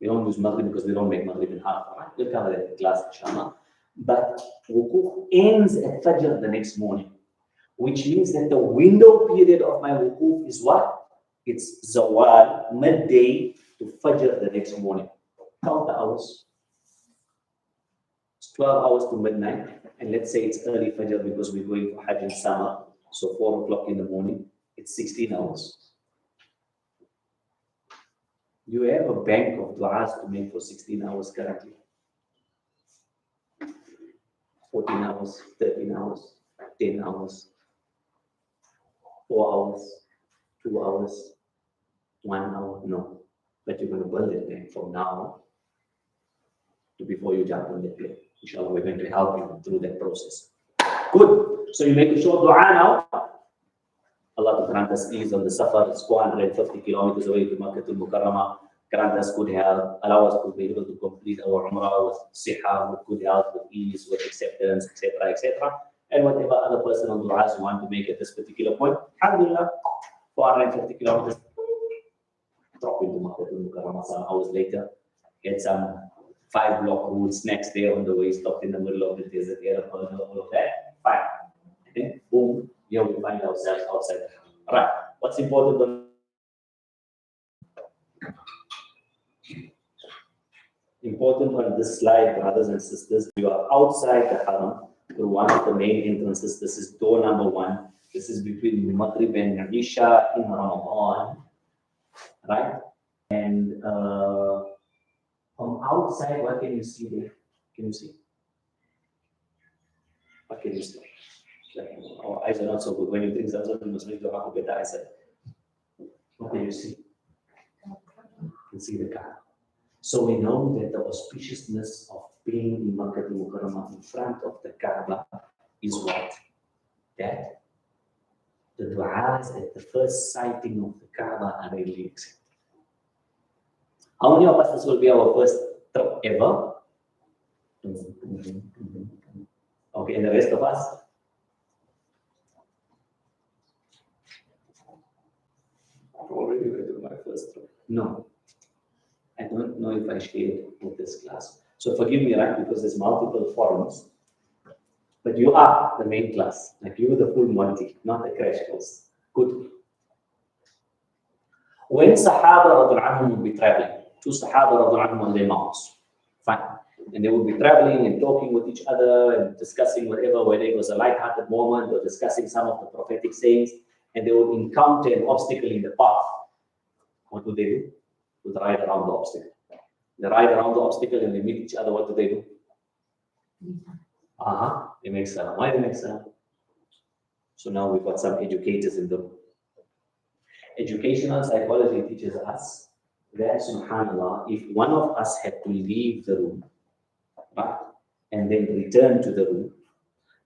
[SPEAKER 1] We don't use Maghrib because we don't make Maghrib in half. Right? We'll cover that in class, inshallah. But wukuf ends at Fajr the next morning, which means that the window period of my wukuf is what? It's Zawal, midday to Fajr the next morning. Count the hours. It's 12 hours to midnight. And let's say it's early Fajr because we're going for Hajj in summer. So 4 o'clock in the morning, it's 16 hours. You have a bank of du'as to make for 16 hours currently. 14 hours, 13 hours, 10 hours, 4 hours, 2 hours, 1 hour. No. But you're going to build that bank from now to before you jump on that plane. Inshallah, we're going to help you through that process. Good. So you make a short dua now. Allah to grant us ease on the safar. It's 450 kilometers away to Makkah al-Mukarramah. Grant us good health. Allow us to be able to complete our Umrah with siha, with good health, with ease, with acceptance, etc., etc. And whatever other personal du'as you want to make at this particular point. Alhamdulillah, 450 kilometers. Drop into Makkah al-Mukarramah some hours later. Get some 5-block route snacks there on the way, stopped in the middle of the desert area, all of that. Fine. Okay. Boom. Here we find ourselves outside the house. All right. What's important? Important on this slide, brothers and sisters, you are outside the haram through one of the main entrances. This is door number 1. This is between Maghrib and Isha in Ramadan. Right? And from outside, what can you see there? Can you see? What can you see? Our eyes are not so good. When you drink Zamzam, you must make your half a better eyesight. What can you see? You can see the Kaaba. So we know that the auspiciousness of being in Makkah al-Mukarramah in front of the Kaaba is what? That the du'as at the first sighting of the Kaaba are really accepted. How many of us this will be our first trip ever? Okay, and the rest of us? Already went to my first trip. No. I don't know if I shared with this class. So forgive me, right? Because there's multiple forums. But you are the main class. Like you're the full Monty, not the crash course. Good. When Sahaba radiallahu anhum would be traveling, 2 Sahaba radiallahu anhum on their mounts. Fine. And they would be traveling and talking with each other and discussing whatever, whether it was a light-hearted moment or discussing some of the prophetic sayings, and they would encounter an obstacle in the path. What would they do? They would ride around the obstacle. They ride around the obstacle and they meet each other. What do they do? They make salam. Why they make salam? So now we've got some educators in the room. Educational psychology teaches us that, subhanAllah, if one of us had to leave the room, right, and then return to the room,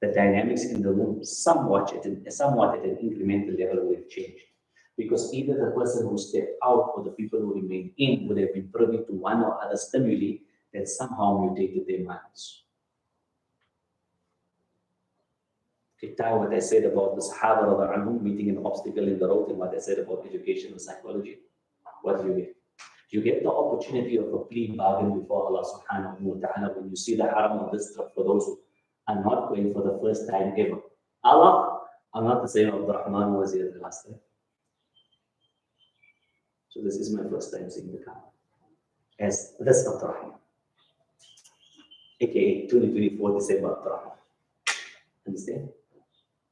[SPEAKER 1] the dynamics in the room somewhat at an incremental level would have changed. Because either the person who stepped out or the people who remained in would have been privy to one or other stimuli that somehow mutated their minds. Okay, tie what I said about the Sahaba radiallahu anhum meeting an obstacle in the road and what I said about education and psychology. What do you get? You get the opportunity of a plea bargain before Allah subhanahu wa ta'ala when you see the haram of this trip for those who are not going for the first time ever. Allah, I'm not the same Abdur Rahman who was here the last time. So this is my first time seeing the Kaaba as this Abdur Rahman. aka 2024 December, Rahman. Understand?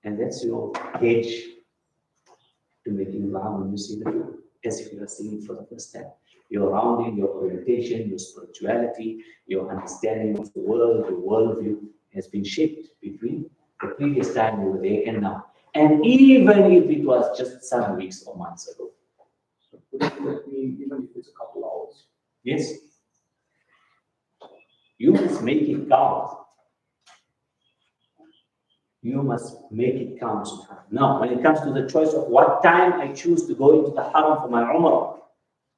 [SPEAKER 1] And that's your age to making dua when you see the view, as if you are seeing it for the first time. Your rounding, your orientation, your spirituality, your understanding of the world, your worldview has been shaped between the previous time you were there and now. And even if it was just some weeks or months ago.
[SPEAKER 3] So would that mean even if it's a couple hours?
[SPEAKER 1] Yes. You must make it count. You must make it count. Now, when it comes to the choice of what time I choose to go into the haram for my Umrah,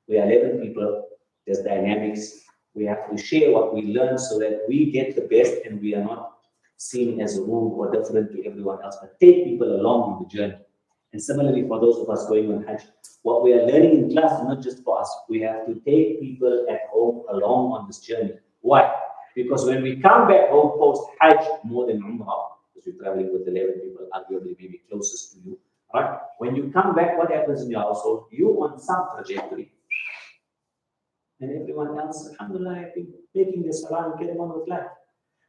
[SPEAKER 1] we are 11 people, there's dynamics. We have to share what we learn so that we get the best and we are not seen as rude or different to everyone else, but take people along on the journey. And similarly, for those of us going on Hajj, what we are learning in class is not just for us. We have to take people at home along on this journey. Why? Because when we come back home post Hajj, more than Umrah, because you're traveling with 11 people, arguably maybe closest to you, right? When you come back, what happens in your household? You on some trajectory. And everyone else, alhamdulillah, I think making the salah and getting on with life.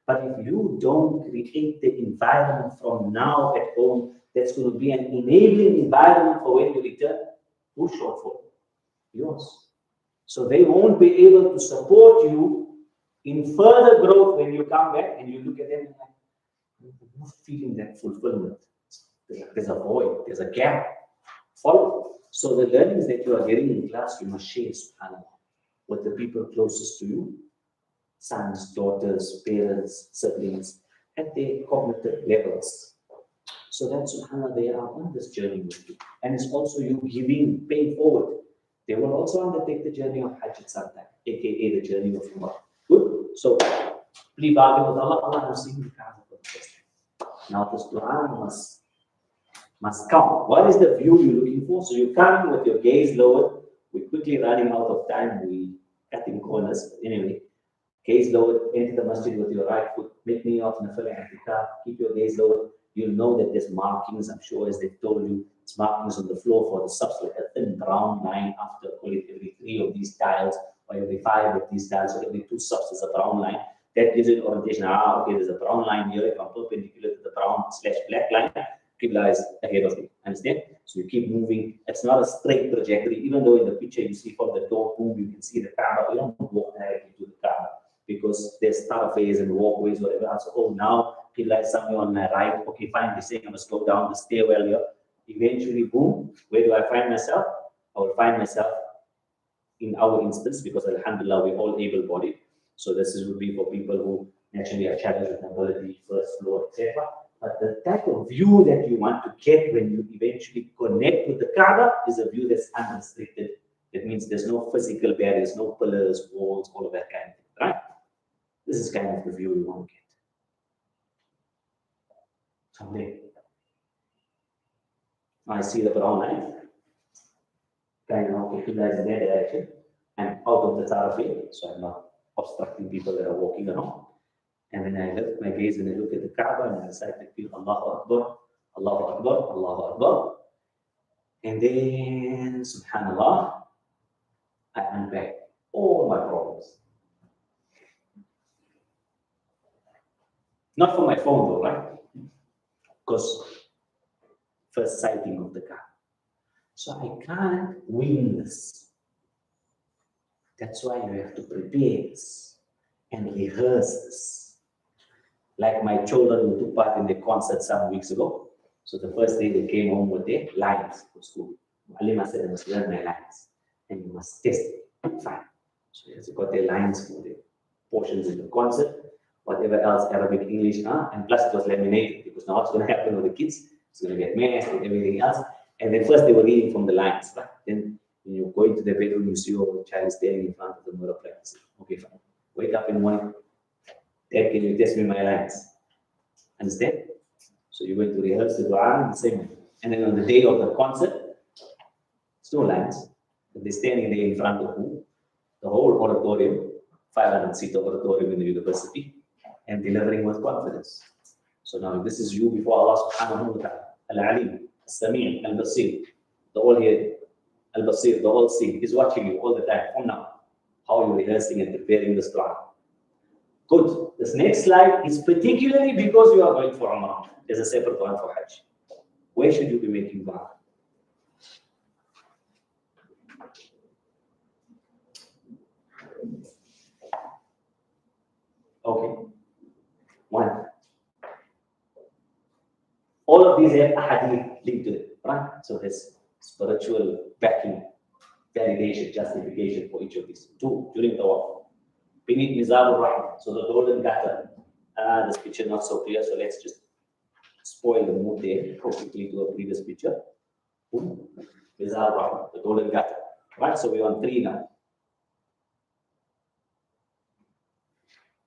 [SPEAKER 1] But if you don't create the environment from now at home, that's going to be an enabling environment for when you return, who's short for? Yours. So they won't be able to support you in further growth when you come back and you look at them and like, I'm not feeling that fulfillment. There's a void, there's a gap. Follow. So the learnings that you are getting in class, you must share, subhanAllah, with the people closest to you, sons, daughters, parents, siblings, at their cognitive levels. So that, subhanAllah, they are on this journey with you. And it's also you giving, paying forward. They will also undertake the journey of Hajj at some time, aka the journey of Umrah. Good? So, please bargain with Allah. Allah has seen you for the first time. Now, this dua must count. What is the view you're looking for? So, you come with your gaze lowered. We're quickly running out of time. We cutting corners. Anyway, gaze lowered. Enter the masjid with your right foot. Make me off nafil i'tikaf. Keep your gaze lowered. You'll know that there's markings, I'm sure, as they've told you, it's markings on the floor for the subs, like a thin brown line after, call it every 3 of these tiles, or every 5 of these tiles, or every 2 subs is a brown line. That gives you an orientation. Okay, there's a brown line here. If I'm perpendicular to the brown/black line, Qibla is ahead of me. Understand? So you keep moving. It's not a straight trajectory, even though in the picture you see from the door, boom, you can see the Kaaba. You don't walk directly to the Kaaba because there's thoroughfares and walkways, whatever else. Oh, now Qibla is somewhere on my right. Okay, fine. They're saying I must go down the stairwell here. Eventually, boom, where do I find myself? I will find myself in our instance, because alhamdulillah, we're all able-bodied. So this would be for people who naturally are challenged with mobility, first floor, etc. But the type of view that you want to get when you eventually connect with the Kaaba is a view that's unrestricted. That means there's no physical barriers, no pillars, walls, all of that kind of thing, right? This is kind of the view you want to get. Someday. I see the brown line. Kind of Qibla is in their direction. I'm out of the thoroughfare, so I'm not obstructing people that are walking around. And then I lift my gaze and I look at the Kaaba and I recite the feel Allahu Akbar, Allahu Akbar, Allahu Akbar. And then, subhanAllah, I unpack all my problems. Not for my phone though, right? Because first sighting of the Kaaba. So I can't win this. That's why you have to prepare this and rehearse this. Like my children who took part in the concert some weeks ago. So the first day they came home with their lines for school. Alima said, I must learn my lines. And you must test it. Fine. So they got their lines for the portions in the concert, whatever else, Arabic, English, and plus it was laminated, because now what's going to happen with the kids? It's going to get messed and everything else. And then first they were reading from the lines. Right? Then when you go into the bedroom, you see your child standing in front of the mirror practicing. Okay, fine. Wake up in the morning. Dad, can you test me my lines? Understand? So you're going to rehearse the dua in the same way. And then on the day of the concert, it's no lines. But they're standing there in front of who? The whole auditorium, 500-seat auditorium in the university, and delivering with confidence. So now this is you before Allah subhanahu wa ta'ala. Al-Alim, Al-Sami', Al-Basir. The all here, Al-Basir, the all see, is watching you all the time. From now, how are you rehearsing and preparing this dua? Good. This next slide is particularly because you are going for Umrah. There's a separate one for Hajj. Where should you be making dua? Okay. One. All of these have a hadith linked to it, right? So there's spiritual backing, validation, justification for each of these. Two, during the walk. Beneath Mizar Rahman, so the golden gutter. This picture not so clear, so let's just spoil the mood there. Go quickly to a previous picture. Mizar Rahman, the golden gutter. Right, so we're on 3 now.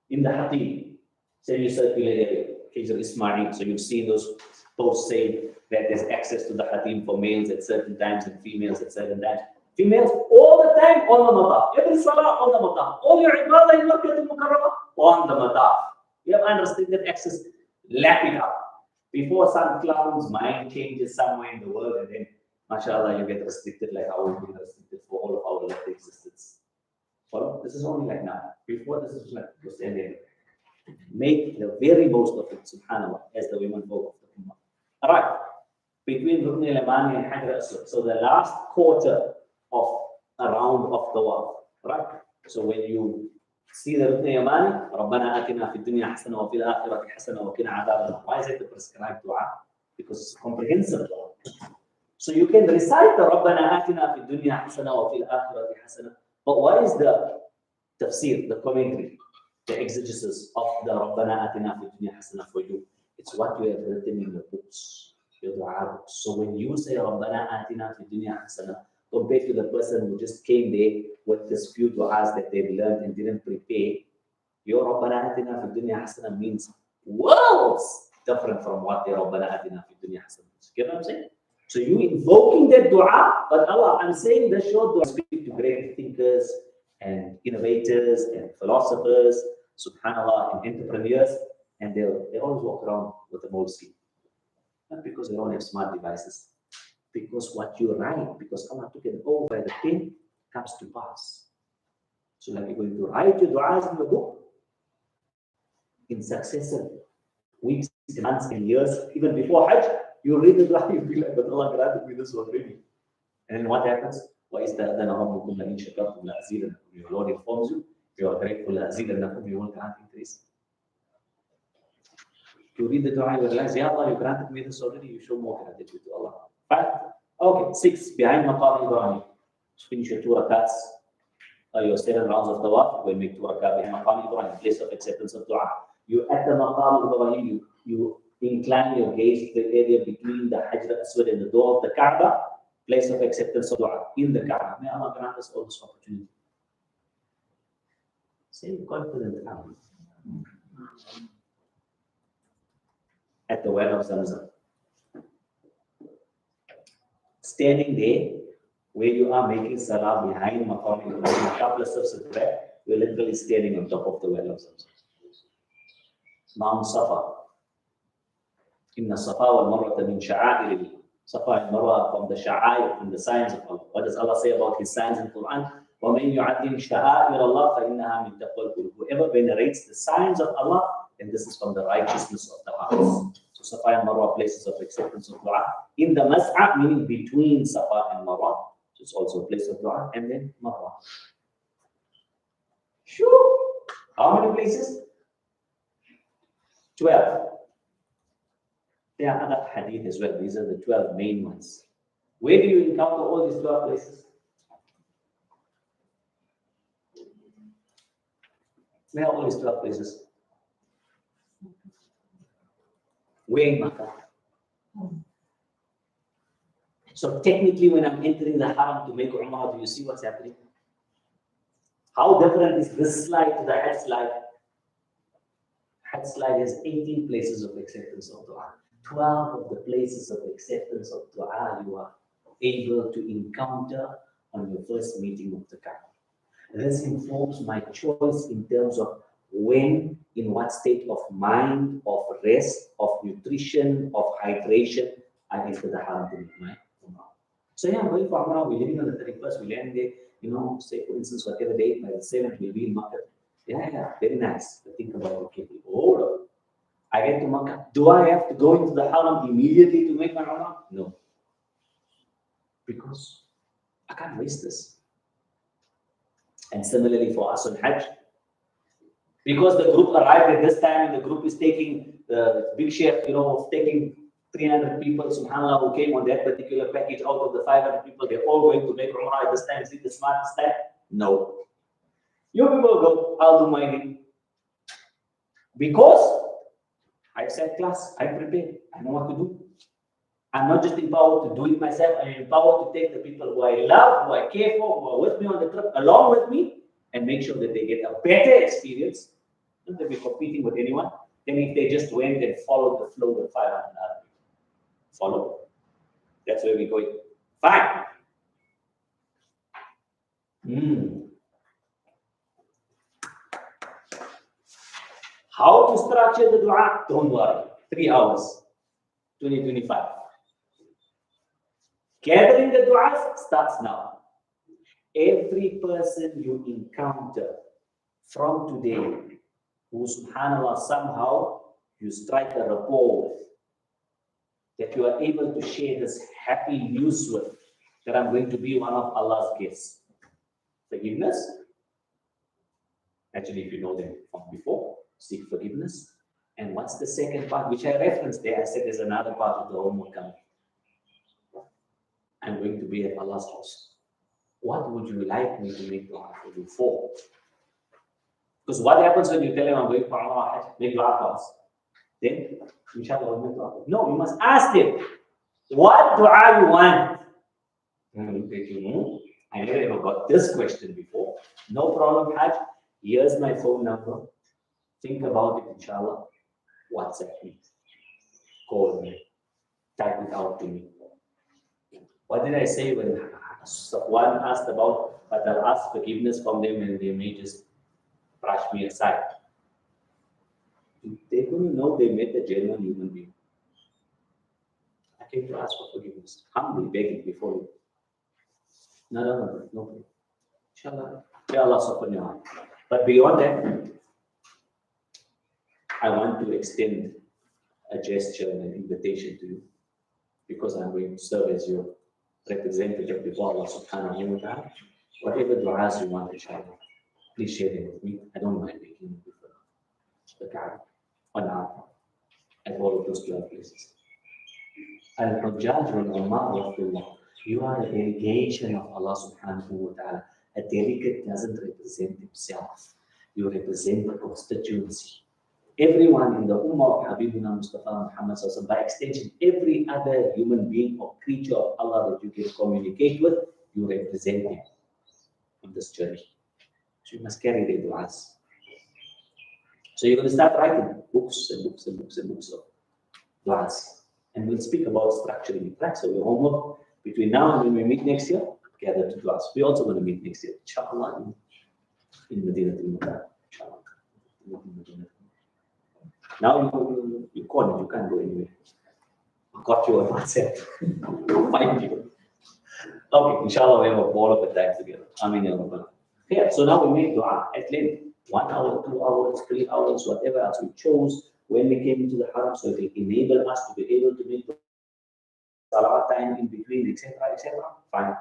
[SPEAKER 1] In the Hatim, semicircular area, Hijr Ismail, so you've seen those posts saying that there's access to the Hatim for males at certain times and females at certain times. Females all the time on the mataf. Every salah on the mataf. All your ibadah in Makkah al-Mukarramah on the mataf. You have unrestricted access. Lap it up. Before some clown's mind changes somewhere in the world and then, mashallah, you get restricted like how we've been restricted for all of our left existence. Follow? This is only like now. Before this is like just ending. Make the very most of it, subhanAllah, as the women folk of the Ummah. Alright. Between Rukn al-Yamani and Hajar al-Aswad. So the last quarter of a round of the wall. Right? So when you see the Rukn al-Yamani, رَبَّنَا آتِنَا فِي الدُّنْيَا حَسَنَةً وَفِي الْآخِرَةِ حَسَنَةً وَقِنَا عَذَابَ النَّارِ. Why is it the prescribed dua? Because it's comprehensive dua. So you can recite the رَبَّنَا آتِنَا فِي الدُّنْيا حَسَنَةً وَفِي الْآخِرَةِ حَسَنَةً. But what is the tafsir, the commentary, the exegesis of the رَبَّنَا آتِنَا فِي الدُّنْيا حَسَنَةً for you? It's what you have written in the books, your dua books. So when you say رَبَّنَا آتِنَا فِي الدُّنْيا حَسَنَةً, compared to the person who just came there with this few du'as that they've learned and didn't prepare, your رَبَّنَا آتِنَا فِي الدُّنْيا حَسَنَةً means worlds different from what their رَبَّنَا آتِنَا فِي الدُّنْيا حَسَنَةً. You get what I'm saying? So you invoking that dua, but Allah, I'm saying the short dua speak to great thinkers and innovators and philosophers, subhanAllah, and entrepreneurs, and they always walk around with a moleskin. Not because they don't have smart devices, because what you write, because Allah took it over the pen, comes to pass. So like you're going to write your du'as in the book in successive weeks, months, and years, even before Hajj, you read the dua, you feel like, but Allah granted me this already. And then what happens? Your Lord informs you, you are grateful, you will grant increase. You read the dua, you realize, Ya Allah, you granted me this already, you show more gratitude to Allah. Right? Okay, 6, behind Maqam Ibrahim. Finish your 2 rakats, your 7 rounds of tawaf, we'll make 2 rakat behind Maqam Ibrahim, place of acceptance of dua. You at the Maqam Ibrahim, you incline your gaze to the area between the Hajj al-Aswad and the door of the Kaaba, place of acceptance of dua in the Kaaba. May Allah grant us all this opportunity. Say confident at the well of Zamzam. Standing there, where you are making salah behind Maqam Ibrahim, a couple of steps of prayer, you're literally standing on top of the well of Zamzam. Mount Safa. Inna Safa wal Marwa min sha'a'ir. Safa and Marwa from the sha'a'ir, from the signs of Allah. What does Allah say about His signs in Quran? وَمَنْ يُعَدِّمْ شَعَائِرَ اللَّهِ فَإِنَّهَا مِنْ تَقْوَى الْقُلُوبِ. Whoever venerates the signs of Allah, then this is from the righteousness of the hearts. So Safa and Marwa, places of acceptance of dua. In the Mas'a, meaning between Safa and Marwa, so it's also a place of dua, and then Marwa. Sure. How many places? 12. There are other hadith as well. These are the 12 main ones. Where do you encounter all these 12 places? Where are all these 12 places? Where in Makkah? So technically, when I'm entering the Haram to make Umrah, do you see what's happening? How different is this slide to the Hajj slide? Hajj slide has 18 places of acceptance of dua. 12 of the places of acceptance of dua you are able to encounter on your first meeting of the Kaaba. This informs my choice in terms of when, in what state of mind, of rest, of nutrition, of hydration, I enter the Haram to make my Umrah. So yeah, I'm going for Umrah, we're living on the 31st, we land there, say for instance, whatever day, by the 7th, we'll be in Makkah. Yeah, very nice. But think about, okay, hold on. I get to Makkah. Do I have to go into the Haram immediately to make my Umrah? No. Because I can't waste this. And similarly for us on Hajj, because the group arrived at this time and the group is taking the big share, taking 300 people, subhanAllah, who came on that particular package out of the 500 people, they're all going to make Umrah at this time. Is it the smartest time? No. You people go, I'll do my thing. Because I've set class, I'm prepared, I know what to do. I'm not just empowered to do it myself, I'm empowered to take the people who I love, who I care for, who are with me on the trip, along with me, and make sure that they get a better experience. Not that we're competing with anyone, than if they just went and followed the flow with 500 other people. Follow. That's where we're going. Fine. How to structure the dua? Don't worry. 3 hours. 2025. Gathering the du'as starts now. Every person you encounter from today, who subhanAllah somehow you strike a rapport with, that you are able to share this happy news with, that I'm going to be one of Allah's guests. Forgiveness. Actually, if you know them from before, seek forgiveness. And what's the second part, which I referenced there? I said there's another part of the homework coming. I'm going to be at Allah's house. What would you like me to make dua for you for? Because what happens when you tell him I'm going for Umrah, make dua for us? Then, inshallah, I'll make dua. No, you must ask him, what dua you want? I never ever got this question before. No problem, Hajj. Here's my phone number. Think about it, inshallah. WhatsApp me. Call me. Type it out to me. What did I say when one asked about, but I'll ask forgiveness from them and they may just brush me aside? They're going to know they met a genuine human being. I came to ask for forgiveness. Humbly begging before you. No. Inshallah. May Allah soften your heart. But beyond that, I want to extend a gesture and an invitation to you, because I'm going to serve as your representative before Allah subhanahu wa ta'ala. Whatever du'as you want, inshallah, please share them with me. I don't mind making it with the Kaaba, on Arafah, at all of those 12 places. Al-Hujjaj wal-Ummah wal-Fillah. You are a delegation of Allah subhanahu wa ta'ala. A delegate doesn't represent himself. You represent the constituency. Everyone in the Ummah of Habibuna Mustafa Muhammad, by extension, every other human being or creature of Allah that you can communicate with, you represent him on this journey. So you must carry the du'as. So you're going to start writing books and books and books and books of du'as. And we'll speak about structuring it, right? So your homework between now and when we meet next year, gather to du'as. We're also going to meet next year, inshallah, in Medina al-Munawwarah, inshallah. Now you can't go anywhere. I got you on WhatsApp. Find you. Okay, inshallah we have a ball of a time together. Yeah, so now we make dua at length. 1 hour, 2 hours, 3 hours, whatever else we chose when we came into the haram, so it will enable us to be able to make salah time in between, etc., etc. Fine.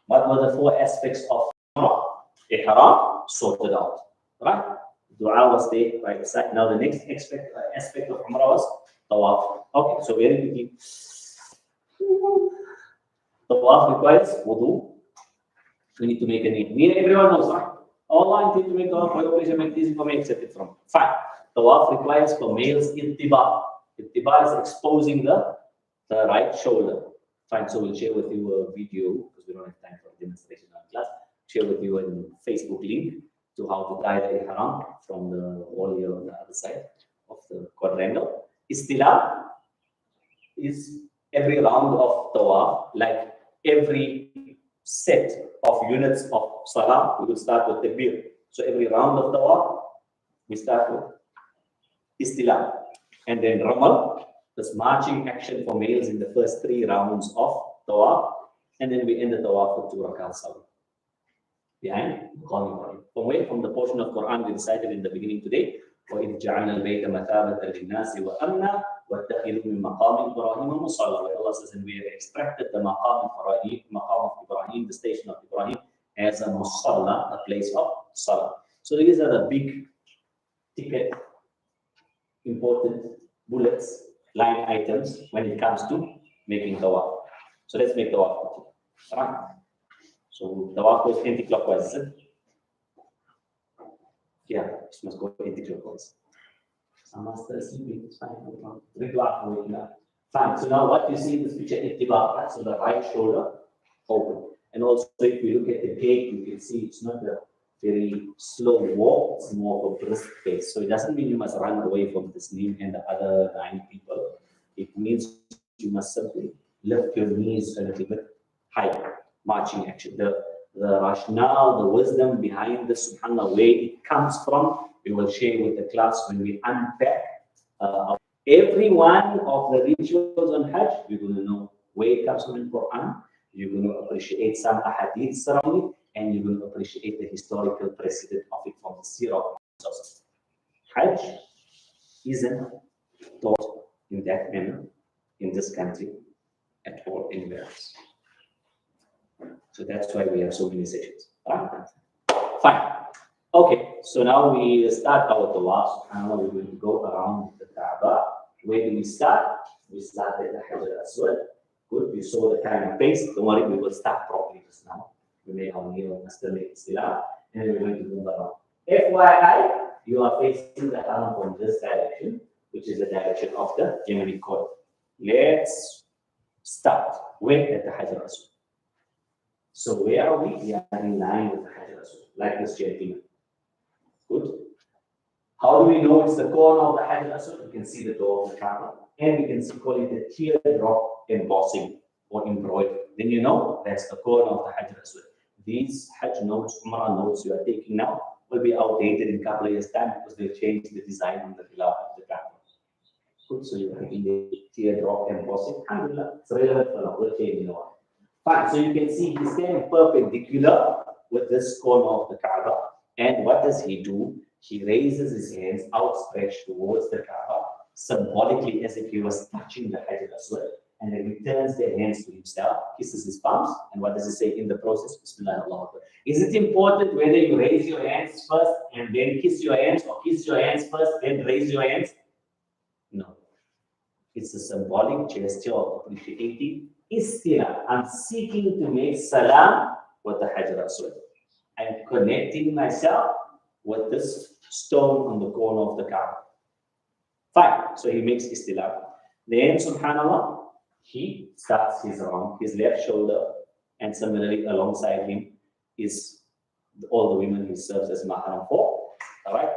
[SPEAKER 1] What were the 4 aspects of Umrah? Ihram, sorted out. Right? Dua was there right aside. Now the next aspect of Umrah was tawaf. Okay, so very quickly. Tawaf requires wudu. We need to make a need. Everyone knows, right? Allah intend to make tawaf for your place and make it easy for me, accept it from. Fine. Tawaf requires for males ittiba. Ittiba is exposing the right shoulder. Fine, so we'll share with you a video, because we don't have time for a demonstration in our class. Share with you a Facebook link to how to tie the ihram from the wall here on the other side of the quadrangle. Istila is every round of tawaf, like every set of units of salah, we will start with takbir. So every round of tawaf, we start with istila. And then ramal, this marching action for males in the first 3 rounds of tawaf. And then we end the tawaf with 2 rakat salah. behind Maqam Ibrahim. From where? From the portion of Quran we recited in the beginning today. وَإِذْ جَعَلْنَا الْبَيْتَ مَثَابَةً لِلنَّاسِ وَأَمْنًا وَاتَّخِذُوا مِنْ مَقَامِ إِبْرَاهِيمَ مُصَلًّى. Allah says, and we have extracted the maqam of Ibrahim, the station of Ibrahim, as a musalla, a place of salah. So these are the big ticket, important bullets, line items when it comes to making tawaf. So let's make tawaf. Right? So tawaf goes anti-clockwise, is it? Yeah, it must go anti-clockwise. Some master is sleeping, it's fine. Fine. So now what you see in this picture, ittiba, so the right shoulder open. And also if we look at the gait, you can see it's not a very slow walk, it's more of a brisk pace. So it doesn't mean you must run away from this knee and the other 9 people. It means you must simply lift your knees a little bit higher, marching action. The rationale, the wisdom behind this, subhanAllah, where it comes from, we will share with the class when we unpack every one of the rituals on Hajj. We're going to know where it comes from in Quran. You're going to appreciate some ahadith surrounding it, and you're going to appreciate the historical precedent of it from the seerah of Prophet. Hajj isn't taught in that manner in this country at all, anywhere else. So that's why we have so many sessions. Fine. Okay, so now we start our tawaf. Now we're going to go around the Kaaba. Where do we start? We start at the Hajj al-Aswad. Good, we saw the kind of pace. Don't worry, we will start properly just now. We may have here Master Istilah, and we're going to move around. FYI, you are facing the Haram from this direction, which is the direction of the Yemeni court. Let's start. Where at the Hajj al-Aswad? So where are we? We are in line with the Hajj al-Aswad, like this gentleman. Good. How do we know it's the corner of the Hajj al-Aswad? We can see the door of the Kaaba, and we can see, call it the teardrop embossing or embroidery. Then you know that's the corner of the Hajj al-Aswad. These Hajj notes, Umrah notes you are taking now will be outdated in a couple of years' time because they've changed the design on the Khilaf of the Kaaba. Good, so you're having the teardrop embossing. Alhamdulillah, it's relevant for now. We'll change in a while. Fine, so you can see he's standing perpendicular with this corner of the Kaaba. And what does he do? He raises his hands outstretched towards the Kaaba, symbolically as if he was touching the Hajj al-Aswad, and then he turns the hands to himself, kisses his palms, and what does he say in the process? Bismillah Allahu Akbar. Is it important whether you raise your hands first and then kiss your hands, or kiss your hands first, then raise your hands? No. It's a symbolic gesture of appreciating Istila. I'm seeking to make salam with the Hajj al-Aswad. I'm connecting myself with this stone on the corner of the Kaaba. Fine. So he makes istila. Then, subhanAllah, he starts his round, his left shoulder, and similarly alongside him is all the women he serves as mahram for. All right.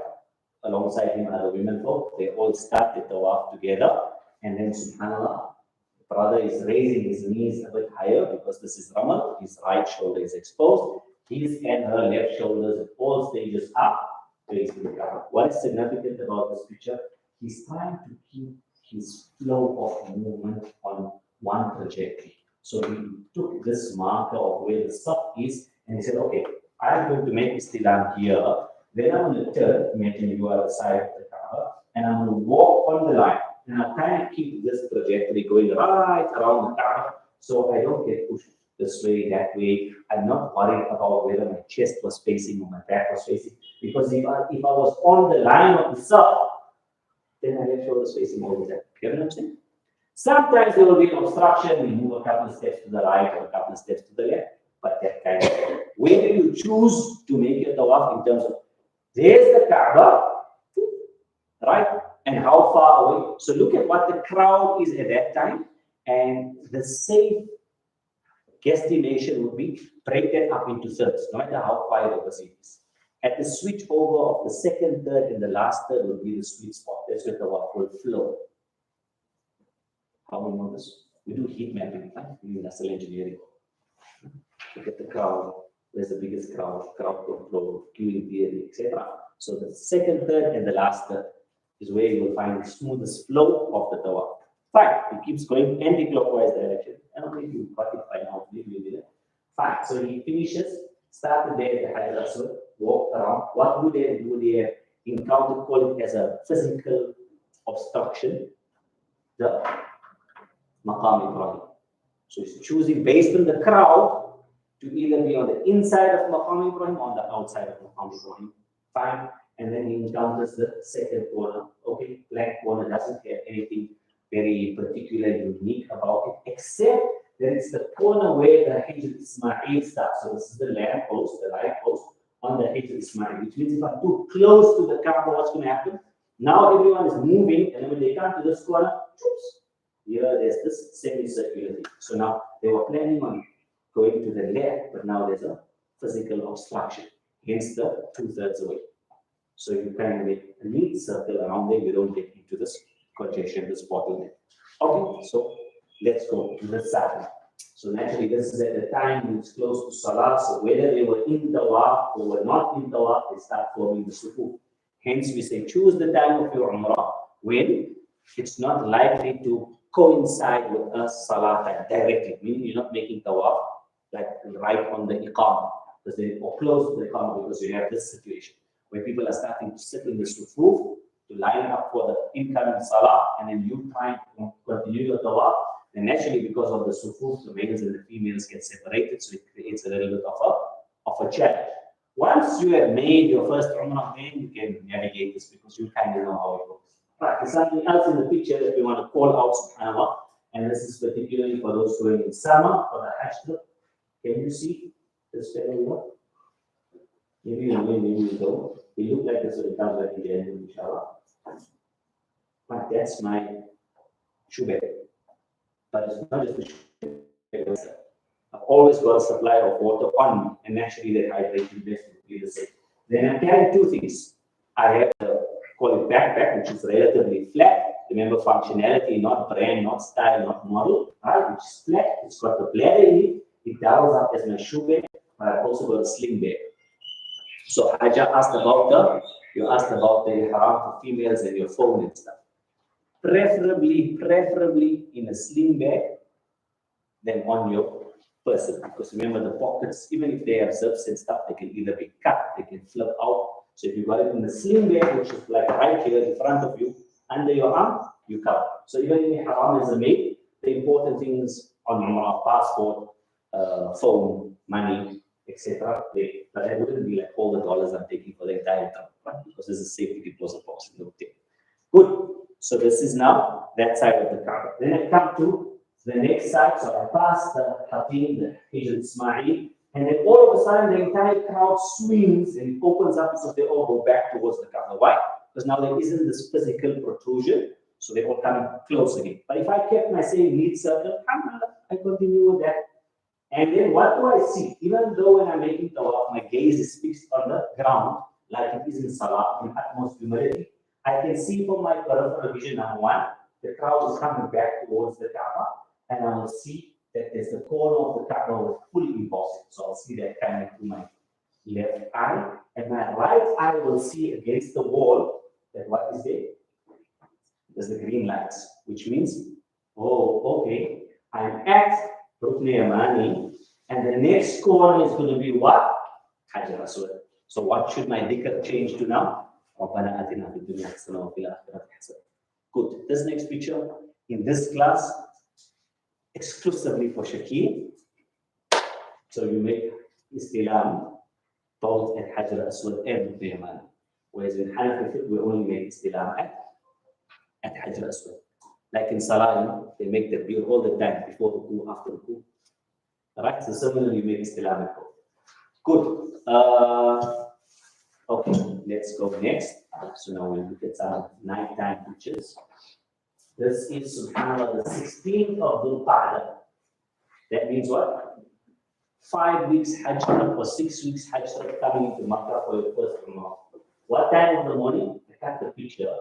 [SPEAKER 1] Alongside him are the women folk. They all start the tawaf together, and then subhanAllah, the brother is raising his knees a bit higher because this is Ramal. His right shoulder is exposed. His and her left shoulders at all stages up, facing the Kaaba. What is significant about this picture? He's trying to keep his flow of movement on one trajectory. So he took this marker of where the sub is, and he said, okay, I'm going to make istilam here. Then I'm going to turn, imagine you are the side of the Kaaba, and I'm going to walk on the line. And I'm trying to keep this trajectory going right around the Kaaba, so I don't get pushed this way, that way. I'm not worried about whether my chest was facing or my back was facing, because if I was on the line of the sub, then I have shoulders facing all the time. You know what I'm saying? Sometimes there will be an obstruction, we move a couple of steps to the right or a couple of steps to the left, but that kind of where do you choose to make your tawaf in terms of there's the Kaaba, right? And how far away? So look at what the crowd is at that time, and the safe guesstimation would be break that up into thirds, no matter how far the person is. At the switch over of the second third and the last third will be the sweet spot. That's where the tawaf will flow. How we know this? We do heat mapping, right? We do industrial engineering. Look at the crowd. Where's the biggest crowd? Crowd control, queuing theory, etc. So the second third and the last third is where you will find the smoothest flow of the tawaf. Fine. It keeps going anti-clockwise direction. I don't know if you got it by now. Fine. So he finishes. Started there at the Hajj Aswad, walked around. What do they do there? Encounter, call it as a physical obstruction, the Maqam Ibrahim. So he's choosing based on the crowd to either be on the inside of Maqam Ibrahim or on the outside of Maqam Ibrahim. Fine. And then he encounters the second corner. Okay, black corner doesn't have anything very particular, unique about it, except that it's the corner where the Hijr Ismail starts. So this is the lamp post, the light post on the Hijr Ismail, which means if I'm too close to the Kaaba, what's going to happen? Now everyone is moving, and when they come to this corner, oops, here there's this semicircular thing. So now they were planning on going to the left, but now there's a physical obstruction, hence the 2/3 away. So you kind of make a neat circle around there, you don't get into this congestion, this bottleneck. Okay, so let's go to the side. So naturally, this is at the time it's close to Salah, so whether they were in Tawaf or were not in Tawaf, they start forming the sufuf. Hence, we say choose the time of your Umrah when it's not likely to coincide with a Salah time directly, meaning you're not making Tawaf like right on the Iqamah, because they or close to the Iqamah, because you have this situation where people are starting to sit in the sufuf to line up for the incoming Salah, and then you try to continue your Tawaf. And naturally, because of the sufuf, the males and the females get separated, so it creates a little bit of a challenge. Once you have made your first Umrah, then you can navigate this because you kind of know how it works. Right, there's something else in the picture that we want to call out, subhanAllah, and this is particularly for those going in summer for the Hajj trip. Can you see this family? Maybe you know, maybe you don't. It looks like this, so it comes back in the end, inshallah. But that's my shoe bag. But it's not just the shoe bag. I've always got a supply of water on me, and naturally that hydration best would be the same. Then I'm carrying two things. I have the call it backpack, which is relatively flat. Remember, functionality, not brand, not style, not model, right? Which is flat. It's got the bladder in it. It doubles up as my shoe bag, but I've also got a sling bag. So I just asked about the haram for females and your phone and stuff. Preferably in a sling bag than on your person, because remember the pockets, even if they have zips and stuff, they can either be cut, they can flip out. So if you got it in the sling bag, which is like right here in front of you, under your arm, you cover. So even if haram is a maid, the important things on your passport, phone, money, etc. But I wouldn't be like all the dollars I'm taking for the entire time, right? Because this is safety deposit box. Good. So this is now that side of the Kaaba. Then I come to the next side. So I pass the Hatim, the Hijr Ismail, and then all of a sudden the entire crowd swings and opens up, so they all go back towards the Kaaba. Why? Because now there isn't this physical protrusion, so they're all coming close again. But if I kept my same lead circle, I continue with that. And then what do I see? Even though when I'm making tawaf, my gaze is fixed on the ground, like it is in Salah, in utmost humility, I can see from my peripheral vision, number one, the crowd is coming back towards the Kaaba, and I will see that there's the corner of the Kaaba with fully embossed. So I'll see that coming through my left eye, and my right eye will see against the wall that what is there? There's the green lights, which means, oh, okay, I'm at Rukn Yamani, and the next corner is going to be what? Hajj Aswad. So what should my dhikr change to now? Good. This next picture in this class, exclusively for Shakir. So you make istilam both at Hajj Aswad and Rukn Yamani. Whereas in Hanafi, we only make istilam at Hajj Aswad. Like in Salah, you know, they make the beer all the time, before ruku, after ruku. Alright, so similarly, you make istilam at both. Good. Okay, let's go next. So now we'll look at some nighttime pictures. This is subhanAllah the 16th of Dhul Qa'dah. That means what? 5 weeks Hajj trip or 6 weeks Hajj trip coming into Makkah for your first Umrah. What time of the morning? I got the picture.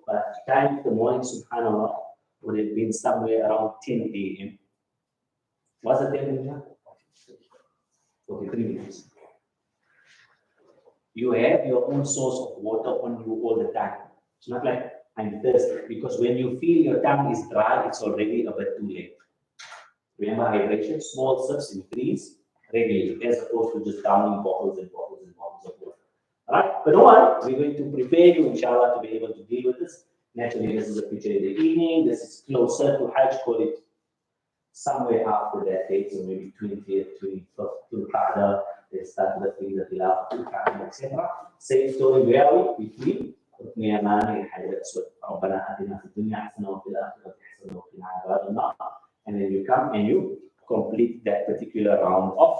[SPEAKER 1] But time of the morning, subhanAllah, would have been somewhere around 10 a.m. Was it 10 a.m.? 43 minutes. You have your own source of water on you all the time. It's not like I'm thirsty, because when you feel your tongue is dry, it's already a bit too late. Remember hydration, small sips increase regularly, as opposed to just downing bottles and bottles and bottles of water. Alright, but don't worry, we're going to prepare you, inshallah, to be able to deal with this. Naturally, this is a picture in the evening, this is closer to Hajj, call it somewhere after that date, so maybe 20th, 21st, to Qa'dah, they start lifting the Khilaf, to Qa'dah, etc. Same story, where are we? Between ركن يماني الحجر الأسود ربنا آتنا في الدنيا حسنة وفي الآخرة حسنة وقنا عذاب النار. And then you come and you complete that particular round of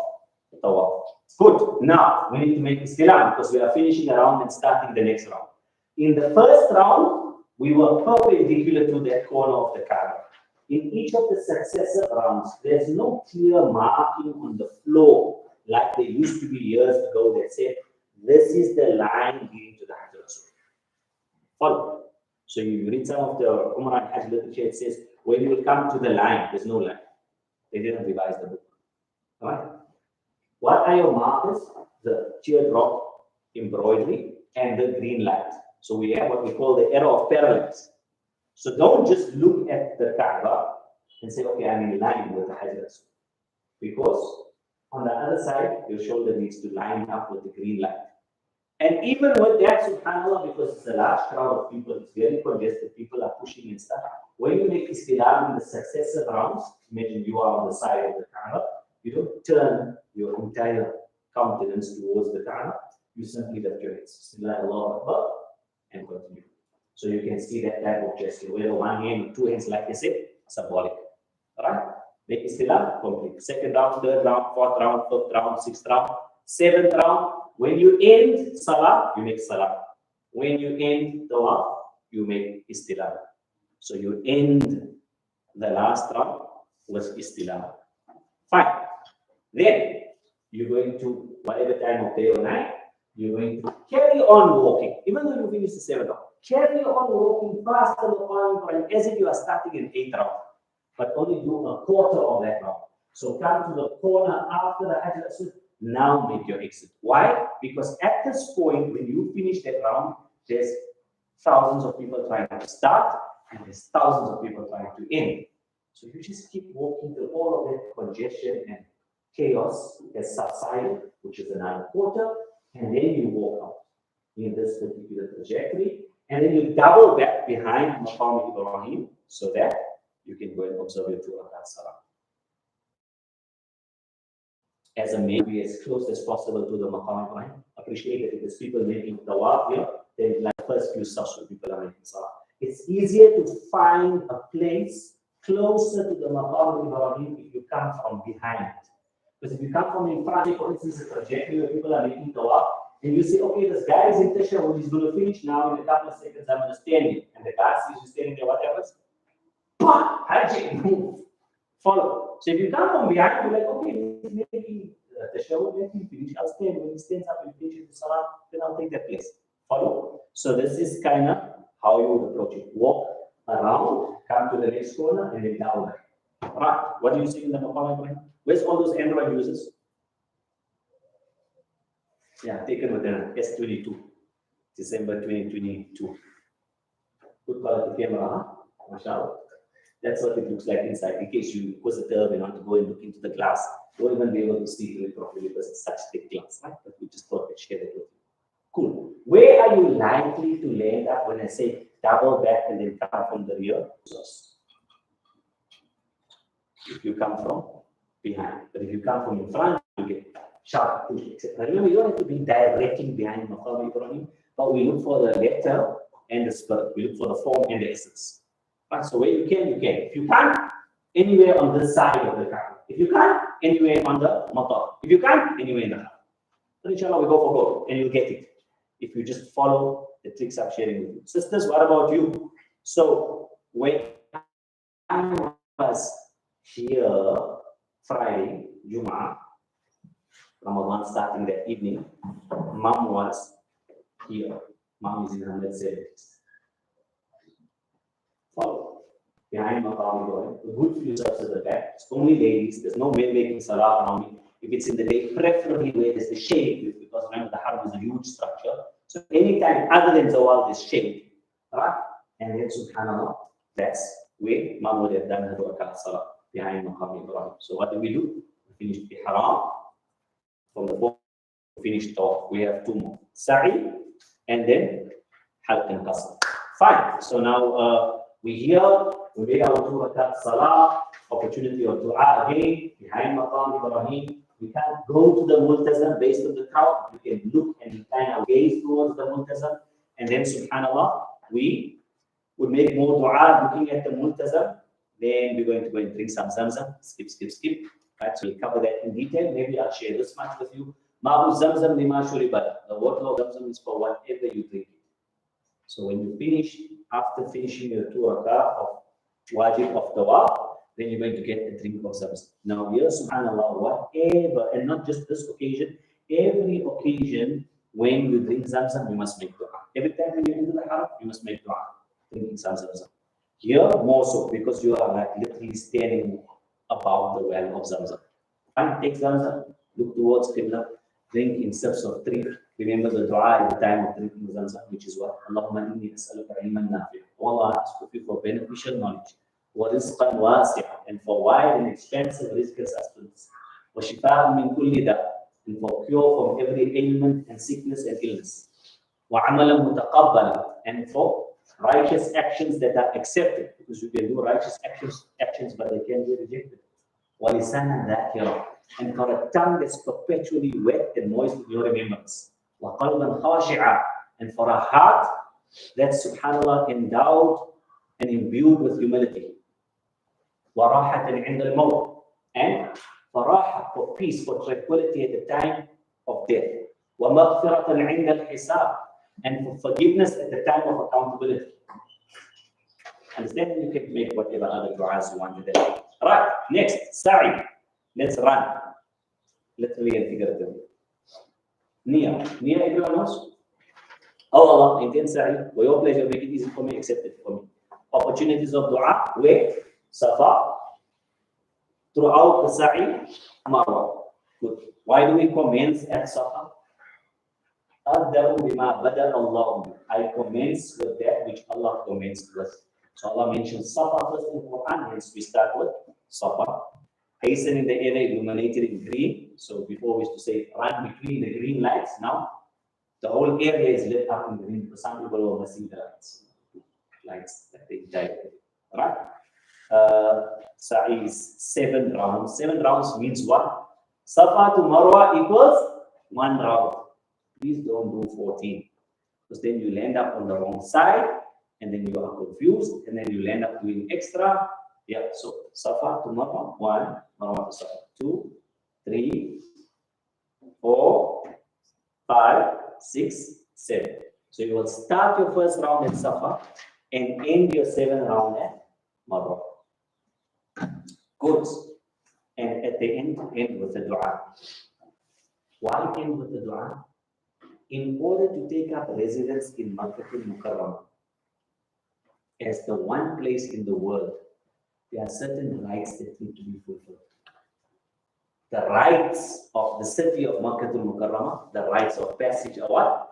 [SPEAKER 1] tawaf. Good. Now we need to make istilam because we are finishing a round and starting the next round. In the first round, we were perpendicular to that corner of the Kaaba. In each of the successive rounds, there's no clear marking on the floor like there used to be years ago that said, this is the line leading to the Hajj al-Aswad. Follow. So you read some of the Umrah and Hajj literature, it says, when you will come to the line, there's no line. They didn't revise the book. All right? What are your markers? The teardrop embroidery and the green light. So we have what we call the error of parallels. So don't just look at the Kaaba and say, okay, I'm in line with the Hajj al-Aswad. Because on the other side, your shoulder needs to line up with the green light. And even with that, subhanAllah, because it's a large crowd of people, it's very congested, people are pushing and stuff. When you make istilam in the successive rounds, imagine you are on the side of the Kaaba, you don't turn your entire countenance towards the Kaaba, you simply lift your hands. Bismillah, Allahu Akbar, and continue. So you can see that type of gesture, whether one hand or two hands, like I said, symbolic. Alright? Make istilam, complete. Second round, third round, fourth round, fifth round, sixth round, seventh round. When you end salah, you make salah. When you end tawaf, you make istilam. So you end the last round with istilam. Fine. Then you're going to, whatever time of day or night, you're going to carry on walking. Even though you finish the seventh round, carry on walking faster as if you are starting an eighth round, but only do a quarter of that round. So come to the corner after the Hajj al-Aswad. Now make your exit. Why? Because at this point, when you finish that round, there's thousands of people trying to start and there's thousands of people trying to end. So you just keep walking till all of that congestion and chaos has subsided, which is another quarter, and then you walk out in this particular trajectory, and then you double back behind Maqam Ibrahim so that you can go and observe your 2 rakat salah. As a man, be as close as possible to the Maqam Ibrahim. Appreciate it if there's people making tawaf here, then like first few steps people are making salah. It's easier to find a place closer to the Maqam Ibrahim if you come from behind. Because if you come from in front, for instance, a trajectory where people are making tawaf, and you say, okay, this guy is in tashahhud, he's going to finish now, in a couple of seconds, I'm going to stand here. And the guy sees you standing there, what happens? Hajj, move. Follow. So if you come from behind, you're like, okay, maybe the show will let him finish. I'll stand. When he stands up and finishes the salah, then I'll take that place. Follow. So this is kind of how you would approach it. Walk around, come to the next corner, and then down back. Right. What do you see in the Maqam Ibrahim? Where's all those Android users? Yeah, taken with an S22, December 2022. Good quality camera, huh? MashaAllah. That's what it looks like inside. In case you close the curve and want to go and look into the glass, you won't even be able to see through it properly because it's such thick glass, right? But we just thought I'd share that with you. Cool. Where are you likely to land up when I say double back and then come from the rear? If you come from behind, but if you come from in front, you get sharp push, etc. Remember, you don't have to be directly behind Maqam Ibrahim, but we look for the letter and the spirit. We look for the form and the essence. Right, so where you can, you can. If you can't, anywhere on this side of the Kaaba. If you can't, anywhere on the Maqam. If you can't, anywhere in the Haram. So inshallah, we go for both, and you'll get it. If you just follow the tricks I'm sharing with you. Sisters, what about you? So when I was here Friday, Jum'ah, Ramadan starting that evening, Mom was here. Mom is in her mid-70s. Follow. Behind Maqam Ibrahim, a good few steps at the back. It's only ladies. There's no men making salah around me. If it's in the day, preferably where there's the shade, because remember the Haram is a huge structure. So anytime other than Zawal, there's shade. Right? And then subhanAllah, that's where Mom would have done her rakat salah behind Maqam Ibrahim. So what do? We finished the Haram, from the four finished talk. We have two more. Sa'i and then halq and qasr. Fine. So now we here, we made our 2 rakat salah, opportunity of dua again, behind Maqam Ibrahim. We can't go to the multazam based on the crowd. We can look and incline our gaze towards the multazam. And then subhanAllah, we would make more dua looking at the multazam. Then we're going to go and drink some zamzam. Skip. Right, so we'll cover that in detail. Maybe I'll share this much with you. Ma'u zamzam lima shuribat. The water of zamzam is for whatever you drink. So when you finish, after finishing your 2 rakah of wajib of tawaf, then you're going to get a drink of zamzam. Now here, subhanAllah, whatever, and not just this occasion, every occasion when you drink zamzam, you must make dua. Every time when you enter the haram, you must make dua, drinking some zamzam. Here, more so, because you are like literally standing above the well of zamzam. And take zamzam, look towards Qibla, drink in sips of 3. Remember the dua at the time of drinking zamzam, which is what? Allahumma inni as'aluka ilman nafi'. Allah asks you for beneficial knowledge. Wa rizqan wasi'an, and for wide and expansive rizq sustenance. Wa shifa'an min kulli da', and for cure from every ailment and sickness and illness. Wa amalan mutaqabbala, and for righteous actions that are accepted, because you can do righteous actions, but they can be rejected. Wa lisanan dhakira, and for a tongue that's perpetually wet and moist with your remembrance. Wa qalban khashi'a, and for a heart that's subhanAllah endowed and imbued with humility. Wa rahatan 'inda al-maut, and for raha, for peace, for tranquility at the time of death. Wa maghfiratan 'inda al-hisab, and for forgiveness at the time of accountability. Understand? You can make whatever other du'as you want today. Right, next, sa'i. Let's run. Literally and figuratively. Niyyah. Niyyah, everyone knows? Oh Allah, intend sa'i. For your pleasure, make it easy for me, accept it for me. Opportunities of dua, where? Safa. Throughout the sa'i, Marwa. Good. Why do we commence at Safa? Abdur bima bada Allah. I commence with that which Allah commenced with. So Allah mentions Safa first in the Quran, hence we start with Safa. Hasten in the area illuminated in green. So before we used to say run between the green lights, now the whole area is lit up in green because some people will see the lights that they die. Right? Sa'i is 7 rounds. 7 rounds means what? Safa to Marwa equals 1 round. Please don't do 14, because then you land up on the wrong side and then you are confused and then you land up doing extra. Yeah, so Safa to Marwa, 1, Marwa to Safa, 2, 3, 4, 5, 6, 7. So you will start your first round at Safa and end your 7th round at Marwa. Good. And at the end with the dua. Why end with the dua? In order to take up residence in Makkah al-Mukarramah, as the one place in the world, there are certain rights that need to be fulfilled. The rights of the city of Makkah al-Mukarramah, the rights of passage are what?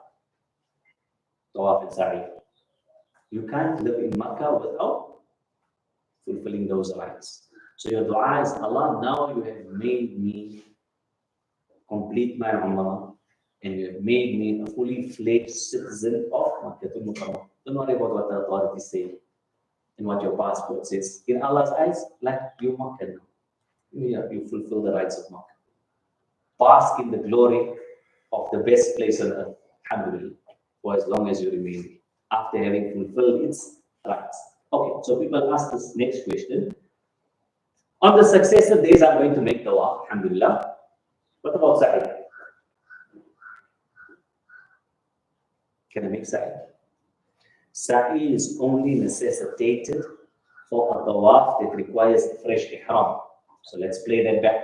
[SPEAKER 1] Tawaf and Sa'i. You can't live in Makkah without fulfilling those rights. So your dua is, Allah, now you have made me complete my Umrah, and you have made me a fully fledged citizen of Makkah al-Mukarramah. Don't worry about what the authorities say and what your passport says. In Allah's eyes, like you Makkah now. You fulfill the rights of Makkah. Bask in the glory of the best place on earth, alhamdulillah, for as long as you remain after having fulfilled its rights. Okay, so people ask this next question. On the successive days, I'm going to make tawaf, alhamdulillah. What about Sa'i? Can I make Sa'i? Sa'i is only necessitated for a tawaf that requires fresh ihram. So let's play that back.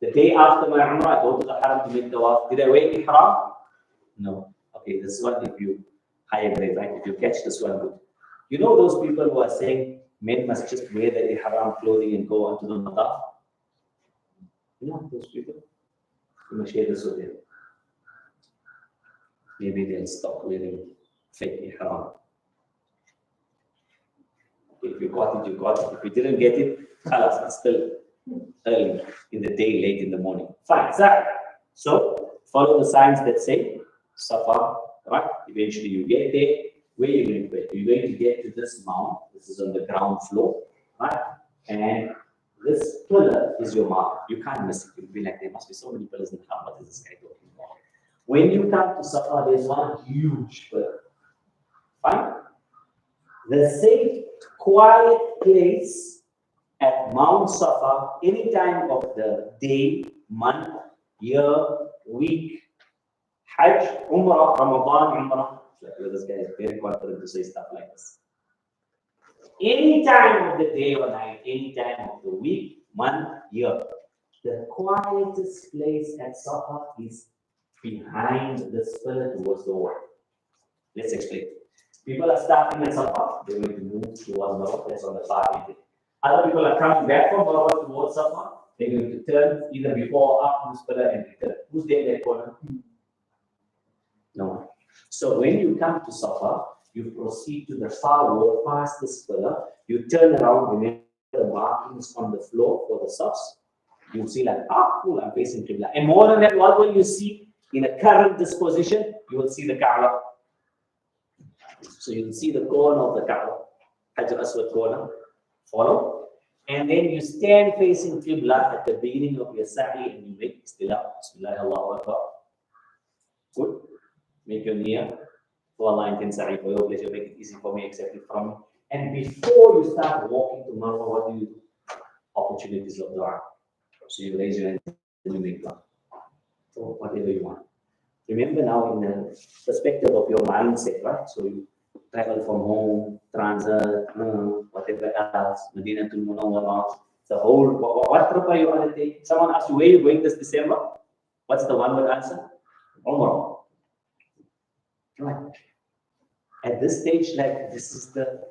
[SPEAKER 1] The day after my Umrah, I go to the haram to make tawaf. Did I wear ihram? No. Okay, this one, if you higher grade, right? If you catch this one good. You know those people who are saying men must just wear the ihram clothing and go onto the mataf? You know those people? You must share this with them. Maybe they'll stop wearing fake ihram. If you got it, you got it. If you didn't get it, khalas, it's still early in the day, late in the morning. Fine, Sa'i. So follow the signs that say Safa, right? Eventually you get there. Where are you going to get? You're going to get to this mount. This is on the ground floor, right? And this pillar is your mark. You can't miss it. You'll be like, there must be so many pillars in the house. What is this guy talking about? When you come to Safa, there's one huge pillar. Fine? The safe, quiet place at Mount Safa, any time of the day, month, year, week, Hajj, Umrah, Ramadan, Umrah. This guy is very confident to say stuff like this. Any time of the day or night, any time of the week, month, year. The quietest place at Safa is behind this pillar towards the wall. Let's explain. People are starting at Safa, they're going to move towards Marwa, that's on the far end. Other people are coming back from Marwa towards Safa, they're going to turn either before or after this pillar and return. Who's there in that corner? No one. So when you come to Safa, you proceed to the far wall past this pillar, you turn around, remember the markings on the floor for the socks. You'll see like, cool, I'm facing Qibla. And more than that, what will you see in a current disposition? You will see the Kaaba. So you'll see the corner of the Kaaba, Hajar Aswad corner, follow. And then you stand facing Qibla at the beginning of your sa'i and you make Istilah, Bismillah, Allahu Akbar. Good. Make your niyyah. For Allah intends sa'i for your pleasure, make it easy for me, accept it from me. And before you start walking to Marwa, what do you do? Opportunities of dua. So you raise your hand and you make dua. So whatever you want. Remember now in the perspective of your mindset, right? So you travel from home, transit, whatever else, Medina to Moulana, the whole, what trip are you on a day? Someone asks you, where are you going this December? What's the one word answer? Umrah. Right. At this stage, like this is the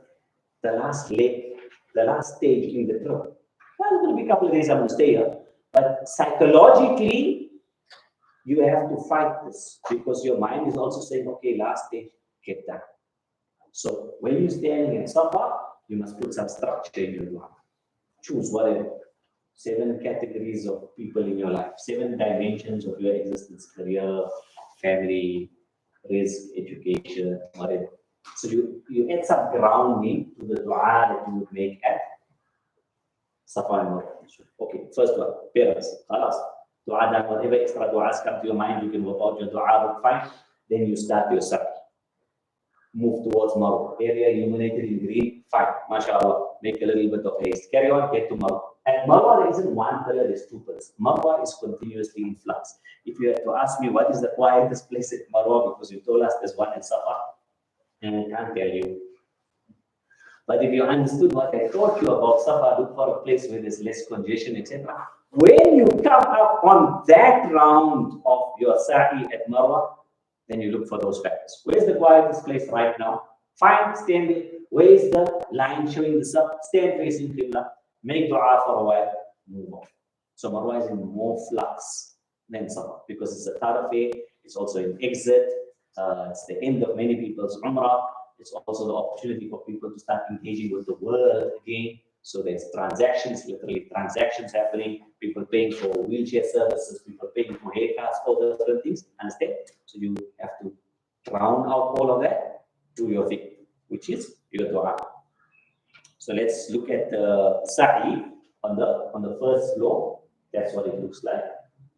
[SPEAKER 1] last leg, the last stage in the trip. Well, it's going to be a couple of days I'm going to stay here. But psychologically, you have to fight this because your mind is also saying, okay, last stage, get done. So when you're standing in Safa, you must put some structure in your dua. Choose whatever. 7 categories of people in your life, 7 dimensions of your existence, career, family, risk, education, whatever. So you add some grounding to the dua that you would make at Safa and Marwa. Okay, first one, parents. Khalas. Dua done, whatever extra duas come to your mind, you can work out your dua, fine. Then you start your sa'i. Move towards Marwa. Area illuminated in green, fine. MashaAllah. Make a little bit of haste. Carry on, get to Marwa. At Marwa, there isn't one pillar, there's 2 pillars. Marwa is continuously in flux. If you had to ask me what is the quietest place at Marwa, because you told us there's one in Safa, and I can't tell you. But if you understood what I taught you about Safa, look for a place where there's less congestion, etc. When you come up on that round of your sa'i at Marwa, then you look for those factors. Where's the quietest place right now? Fine, stand there. Where's the line showing the sun? Stand facing Qibla. Make dua for a while, move on. So Marwa is in more flux than Safa because it's a thoroughfare, it's also an exit, it's the end of many people's Umrah. It's also the opportunity for people to start engaging with the world again. So there's transactions, literally transactions happening, people paying for wheelchair services, people paying for haircuts, all those different things, understand? So you have to drown out all of that to your thing, which is your dua. So let's look at the sa'i on the first floor. That's what it looks like.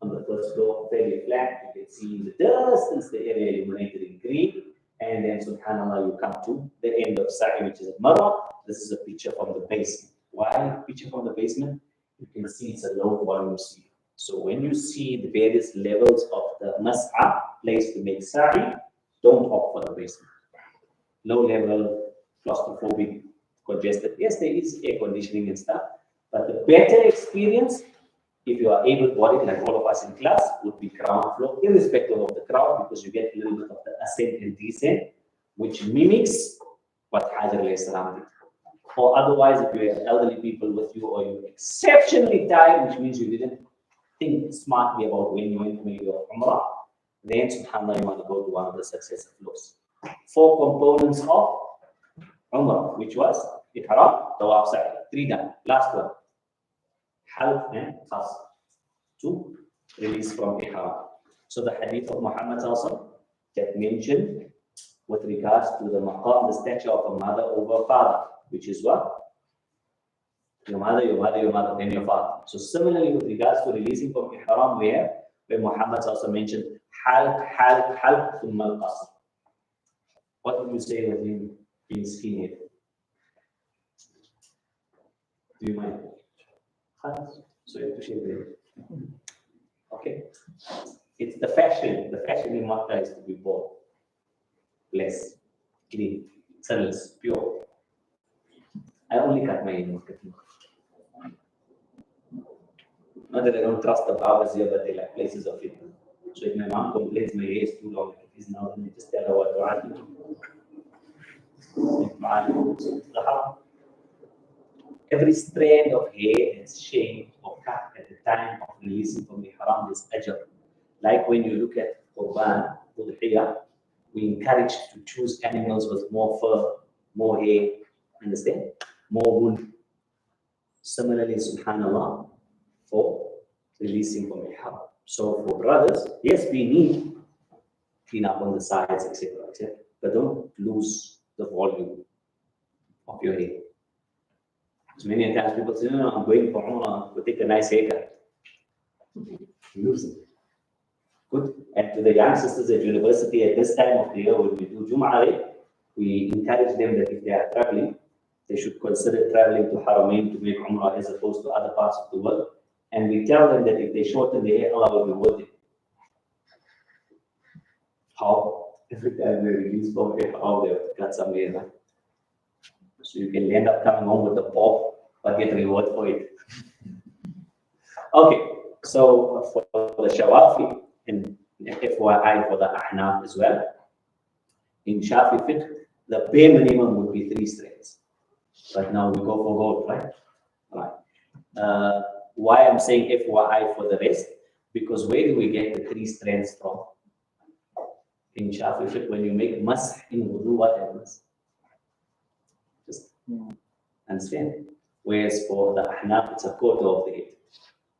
[SPEAKER 1] On the first floor, fairly flat. You can see in the distance the area illuminated in green. And then, subhanAllah, you come to the end of sa'i, which is at Marwa. This is a picture from the basement. Why picture from the basement? You can see it's a low volume seat. So when you see the various levels of the mas'a place to make sa'i, don't opt for the basement. Low level, claustrophobic, congested. Yes, there is air conditioning and stuff, but the better experience, if you are able to watch it like all of us in class, would be ground floor, irrespective of the crowd, because you get a little bit of the ascent and descent, which mimics what Hajar alayhi did. Or otherwise, if you have elderly people with you, or you're exceptionally tired, which means you didn't think smartly about when you went to make your Umrah, then subhanAllah, you want to go to one of the successive floors. 4 components of Umrah, which was Ihram, Tawaf, Sa'i. 3 done. Last one. Halq and Qasr. To release from Ihram. So the hadith of Muhammad also that mentioned with regards to the maqam, the stature of a mother over a father, which is what? Your mother, your mother, your mother, then your father. So similarly with regards to releasing from ihram, where Muhammad also mentioned halq, thumma al-qasr. What would you say with him being skinhead? Do you mind? So you have to shave it. Okay. It's the fashion. The fashion in Makkah is to be bald, less, clean, sinless, pure. I only cut my hair in Makkah. Not that I don't trust the barbers here, but they like places of it. So if my mom complains my hair is too long, like it is now, then you just tell her what to add. Every strand of hair that's shaved or cut at the time of releasing from the haram is ajr. Like when you look at Qurban, we encourage to choose animals with more fur, more hair, understand? More wool. Similarly, subhanAllah, for releasing from ihram. So for brothers, yes, we need clean up on the sides, etc., etc., but don't lose the volume of your hair. Because many times people say, no, I'm going for Umrah, we'll take a nice haircut. Lose it. Good. And to the young sisters at university at this time of the year, when we do Jum'ah, we encourage them that if they are traveling, they should consider traveling to Haramain to make Umrah as opposed to other parts of the world. And we tell them that if they shorten their hair, Allah will be worth it. How? Every time they release from ihram, they have to cut some hair. So you can end up coming home with a bob, but get reward for it. Okay, so for the Shawafi, and FYI for the Ahnaf as well, in Shafi fiqh, the bare minimum would be 3 strands. But now we go for gold, right? Right. Why I'm saying FYI for the rest? Because where do we get the 3 strands from? In Shafi fiqh, when you make masah in wudu, what happens? Just understand. Whereas for the Ahnaf, it's a quarter of the head.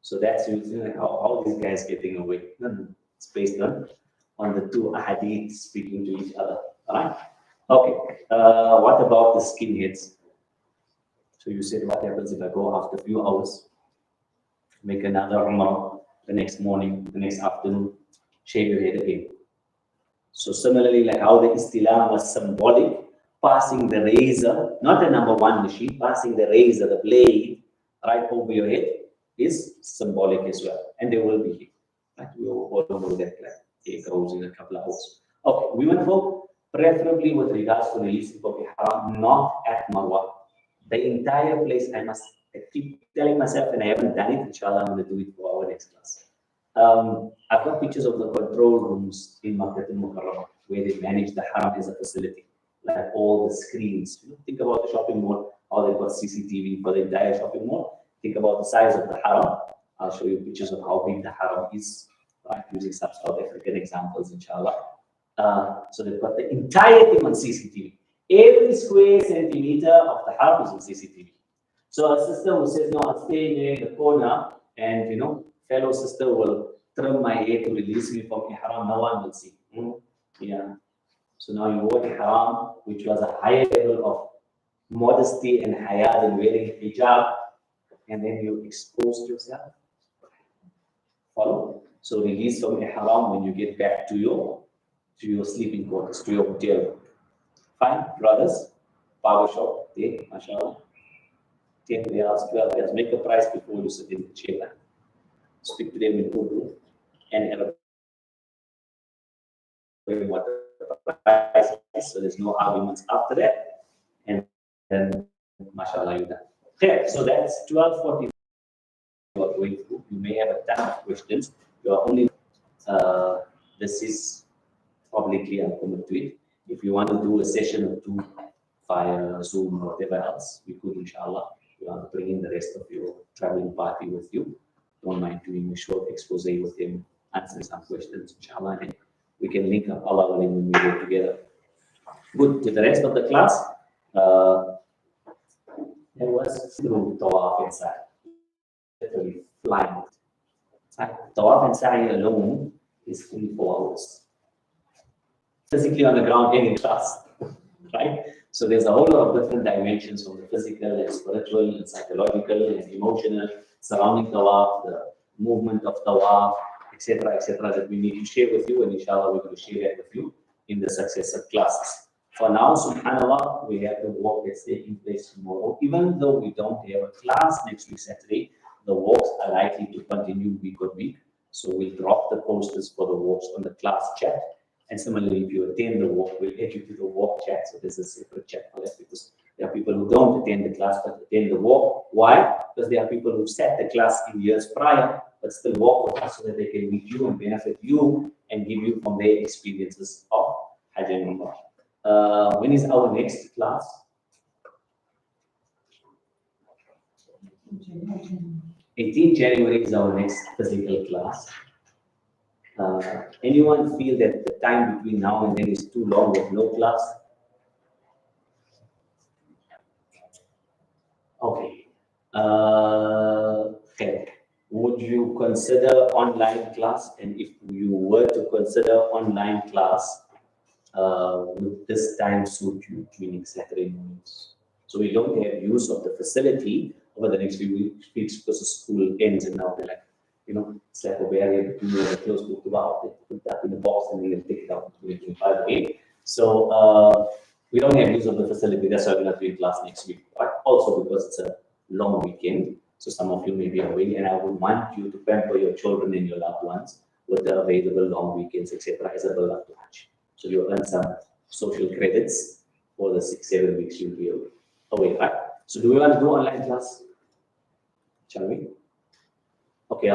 [SPEAKER 1] So that's usually like how these guys getting away. It's based on the 2 ahadith speaking to each other. Alright? Okay. What about the skinheads? So you said, what happens if I go after a few hours, make another Umrah the next morning, the next afternoon, shave your head again? So similarly, like how the istilam was symbolic, passing the razor, not the number 1 machine, passing the razor, the blade, right over your head is symbolic as well. And they will be here. Right? We will all know that, like, it grows in a couple of hours. Okay, women folk, preferably with regards to releasing from ihram, not at Marwa. The entire place, I keep telling myself, and I haven't done it, inshallah, I'm going to do it for our next class. I've got pictures of the control rooms in Makkah al-Mukarramah, where they manage the haram as a facility, like all the screens. Think about the shopping mall, how they've got CCTV for the entire shopping mall. Think about the size of the haram. I'll show you pictures of how big the haram is, right, using some South African examples, inshallah. So they've got the entire thing on CCTV. Every square centimeter of the haram is on CCTV. So a sister who says, no, I'll stay here in the corner, and fellow sister will trim my hair to release me from ihram, no one will see. Yeah. So now you wore ihram, which was a higher level of modesty and haya than wearing hijab, and then you exposed yourself. Follow? So release from ihram when you get back to your sleeping quarters, to your hotel. Fine, brothers, barber shop, mashallah. 10 riyals, 12 riyals, make a price before you sit in the chair. Speak to them in Urdu and Arabic. What the price is, so there's no arguments after that. And then, mashallah, you're done. Okay, so that's 12:40. You are going through. You may have a ton of questions. You are only, this is publicly, I'll commit to it. If you want to do a session or 2 via Zoom or whatever else, we could, inshallah. You want to bring in the rest of your traveling party with you. Don't mind doing a short expose with him, answering some questions, inshallah, and we can link up Allah willing when we go together. Good. To the rest of the class, there was through Tawaf and Sa'i, literally flying. Tawaf and Sa'i alone is 3-4 hours. Physically on the ground and in class, right? So there's a whole lot of different dimensions from the physical and spiritual and psychological and emotional surrounding tawaf, the movement of tawaf, etc., that we need to share with you, and inshallah we're going to share that with you in the successive classes. For now, subhanAllah, we have the walk that's taking place tomorrow. Even though we don't have a class next week Saturday, the walks are likely to continue week on week. So we'll drop the posters for the walks on the class chat. And similarly, if you attend the walk, we'll add you to the walk chat. So there's a separate chat for that, because there are people who don't attend the class but attend the walk. Why? Because there are people who sat the class in years prior but still walk with us so that they can meet you and benefit you and give you from their experiences of Hajj and Umrah. When is our next class? 18th January is our next physical class. Anyone feel that the time between now and then is too long with no class? Okay. Okay. Would you consider online class? And if you were to consider online class, would this time suit you, meaning Saturday mornings? So we don't have use of the facility over the next few weeks because the school ends, and now they're like, it's like a barrier between the close book about it, put that in the box and then take it out to 2025. So we don't have use of the facility. That's why we're not doing class next week. But also because it's a long weekend, so some of you may be away, and I would want you to pamper your children and your loved ones with the available long weekends, etc. as a build-up to Hajj. So you earn some social credits for the 6-7 weeks you'll be away. Right? So do we want to do online class? Shall we? Okay.